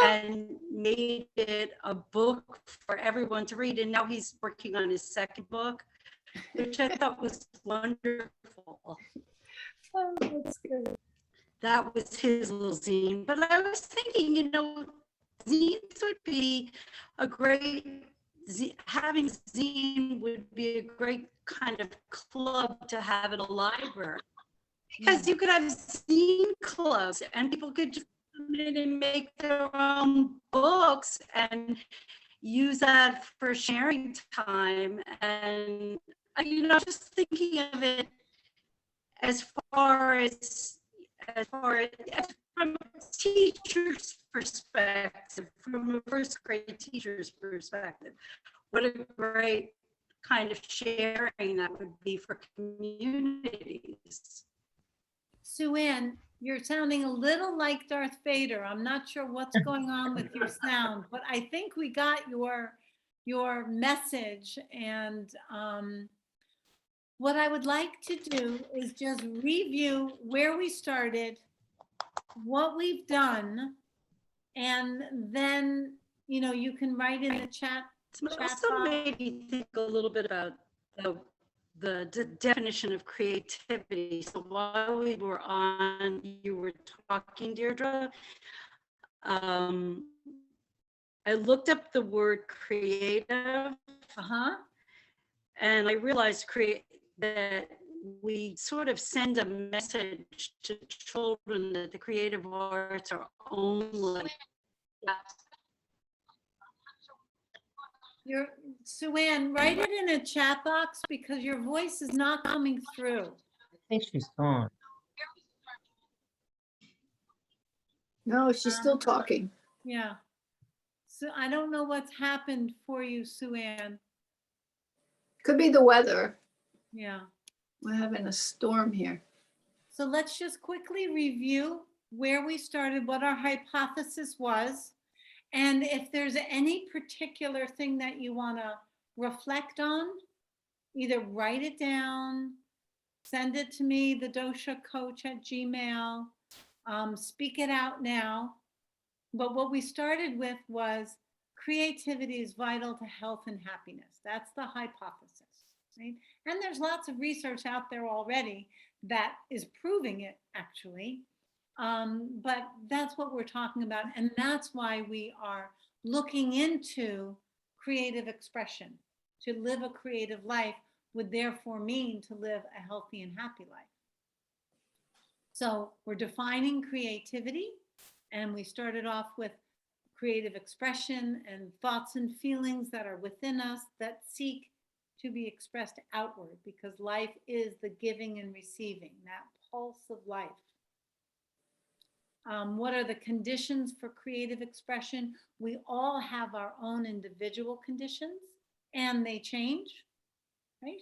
and made it a book for everyone to read. And now he's working on his second book, which I thought was wonderful. Oh, that's good. That was his little zine. But I was thinking, zines would be a great, having zine would be a great kind of club to have in a library. Because you could have zine clubs and people could just come in and make their own books and use that for sharing time. And, just thinking of it as far as from a teacher's perspective, from a first grade teacher's perspective, what a great kind of sharing that would be for communities. Sue Ann, you're sounding a little like Darth Vader. I'm not sure what's going on with your sound, but I think we got your message. And what I would like to do is just review where we started, what we've done, and then, you can write in the chat. It also made me think a little bit about the definition of creativity. So while we were on, you were talking, Deirdre, I looked up the word creative, and I realized that we sort of send a message to children that the creative arts are only. Sue Ann, write it in a chat box because your voice is not coming through. I think she's gone. No, she's still talking. Yeah. So I don't know what's happened for you, Sue Ann. Could be the weather. Yeah. We're having a storm here. So let's just quickly review where we started, what our hypothesis was, And if there's any particular thing that you want to reflect on, either write it down, send it to me, the dosha coach at Gmail, speak it out now. But what we started with was creativity is vital to health and happiness. That's the hypothesis, right? And there's lots of research out there already that is proving it, actually. But that's what we're talking about. And that's why we are looking into creative expression. To live a creative life would therefore mean to live a healthy and happy life. So we're defining creativity, and we started off with creative expression and thoughts and feelings that are within us that seek to be expressed outward, because life is the giving and receiving, that pulse of life. What are the conditions for creative expression? We all have our own individual conditions, and they change, right?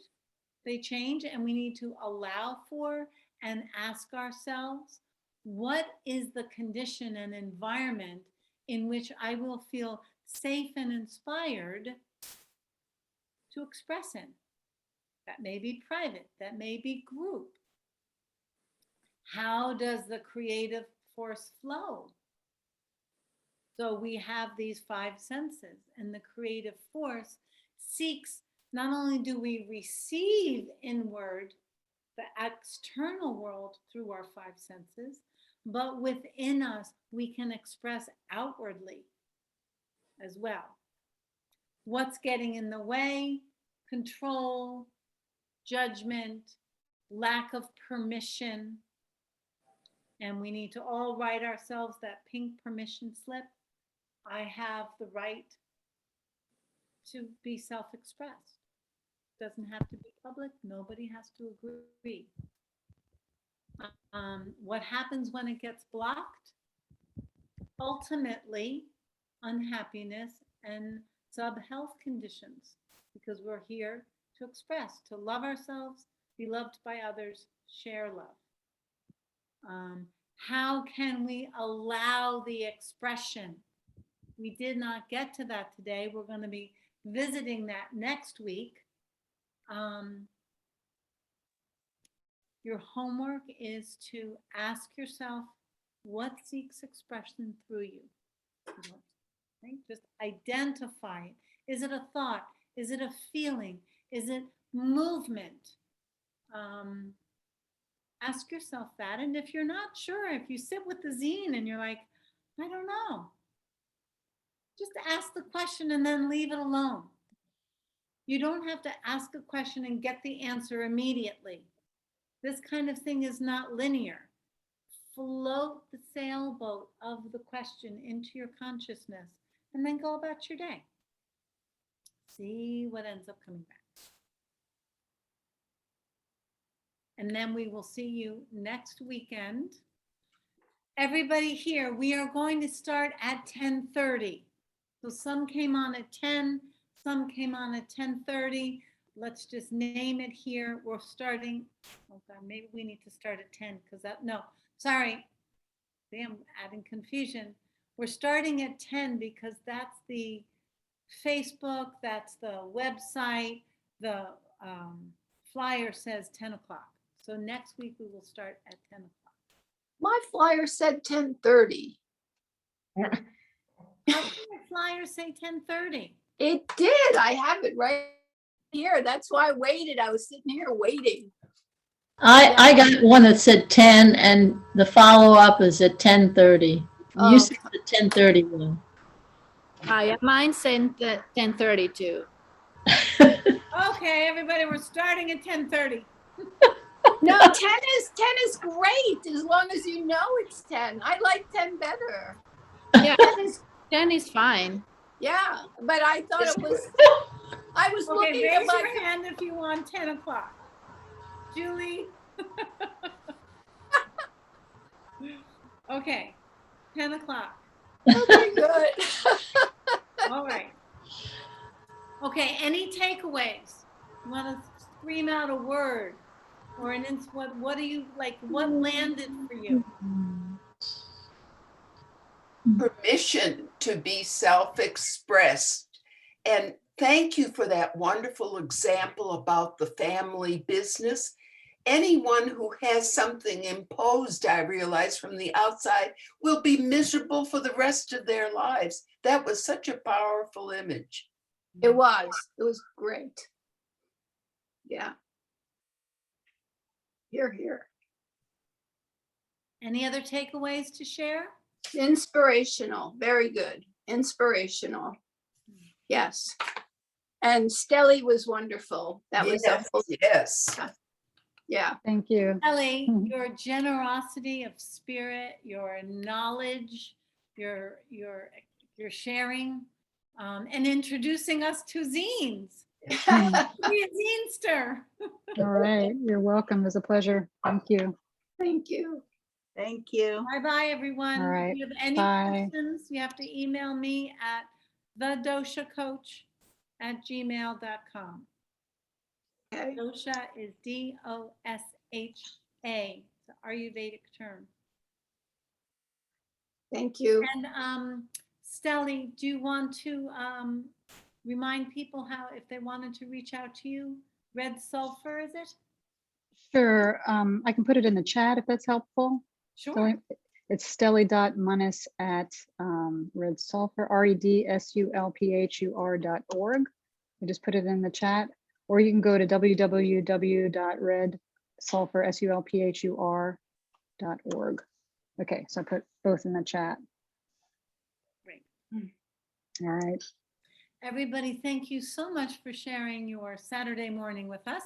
They change, and we need to allow for and ask ourselves, what is the condition and environment in which I will feel safe and inspired to express in? That may be private, that may be group. How does the creative force flow? So we have these 5 senses, and the creative force seeks, not only do we receive inward the external world through our 5 senses, but within us, we can express outwardly as well. What's getting in the way? Control, judgment, lack of permission. And we need to all write ourselves that pink permission slip. I have the right to be self-expressed. Doesn't have to be public. Nobody has to agree. What happens when it gets blocked? Ultimately, unhappiness and sub-health conditions, because we're here to express, to love ourselves, be loved by others, share love. How can we allow the expression? We did not get to that today. We're going to be visiting that next week. Your homework is to ask yourself, what seeks expression through you? Right? Just identify it. Is it a thought? Is it a feeling? Is it movement? Ask yourself that. And if you're not sure, if you sit with the zine and you're like, I don't know, just ask the question and then leave it alone. You don't have to ask a question and get the answer immediately. This kind of thing is not linear. Float the sailboat of the question into your consciousness and then go about your day. See what ends up coming back. And then we will see you next weekend. Everybody here, we are going to start at 10:30. So some came on at 10, some came on at 10:30. Let's just name it here. We're starting, oh God, maybe we need to start at 10 because that, no, sorry. See, I'm adding confusion. We're starting at 10 because that's the Facebook, that's the website, the flyer says 10 o'clock. So next week we will start at 10 o'clock. My flyer said 10:30. How can the flyer say 10:30? It did. I have it right here. That's why I waited. I was sitting here waiting. I got one that said 10 and the follow-up is at 10:30. Oh, You said the 10:30 one. Yeah, mine said 10:30 too. Okay, everybody, we're starting at 10:30. no, 10 is great as long as you know it's 10. I like 10 better. Yeah, 10 is 10 is fine. yeah, but I thought it was. I was Okay, looking raise at my. your hand if you want 10 o'clock. Julie? Okay, 10 o'clock. Okay, good. All right. Okay, any takeaways? You want to scream out a word or an what do you like? What landed for you? Permission to be self-expressed. And thank you for that wonderful example about the family business. Anyone who has something imposed, I realize, from the outside will be miserable for the rest of their lives. That was such a powerful image. It was great. Yeah. Here. Any other takeaways to share? Inspirational, very good. Inspirational. Yes. And Stelly was wonderful. That was a whole, Yes. yeah. Thank you. Ellie, Mhm. your generosity of spirit, your knowledge, your sharing, and introducing us to zines. Be a zinester. All right. You're welcome. It was a pleasure. Thank you. Thank you. Thank you. Bye-bye, everyone. All right. If you have any Bye. questions, you have to email me at thedoshacoach@gmail.com. Okay. Dosha is DOSHA. It's an Ayurvedic term. Thank you. And Stelly, do you want to remind people how, if they wanted to reach out to you, red sulfur, is it? Sure. I can put it in the chat if that's helpful. Sure. So it's stelly.munnis at red sulfur, redsulphur.org. I just put it in the chat, or you can go to www.redsulphur.org. Okay, so I put both in the chat. Great. All right. Everybody, thank you so much for sharing your Saturday morning with us.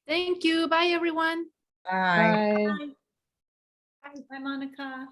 Thank you. Bye, everyone. Bye. Bye. Bye. Bye, Monica.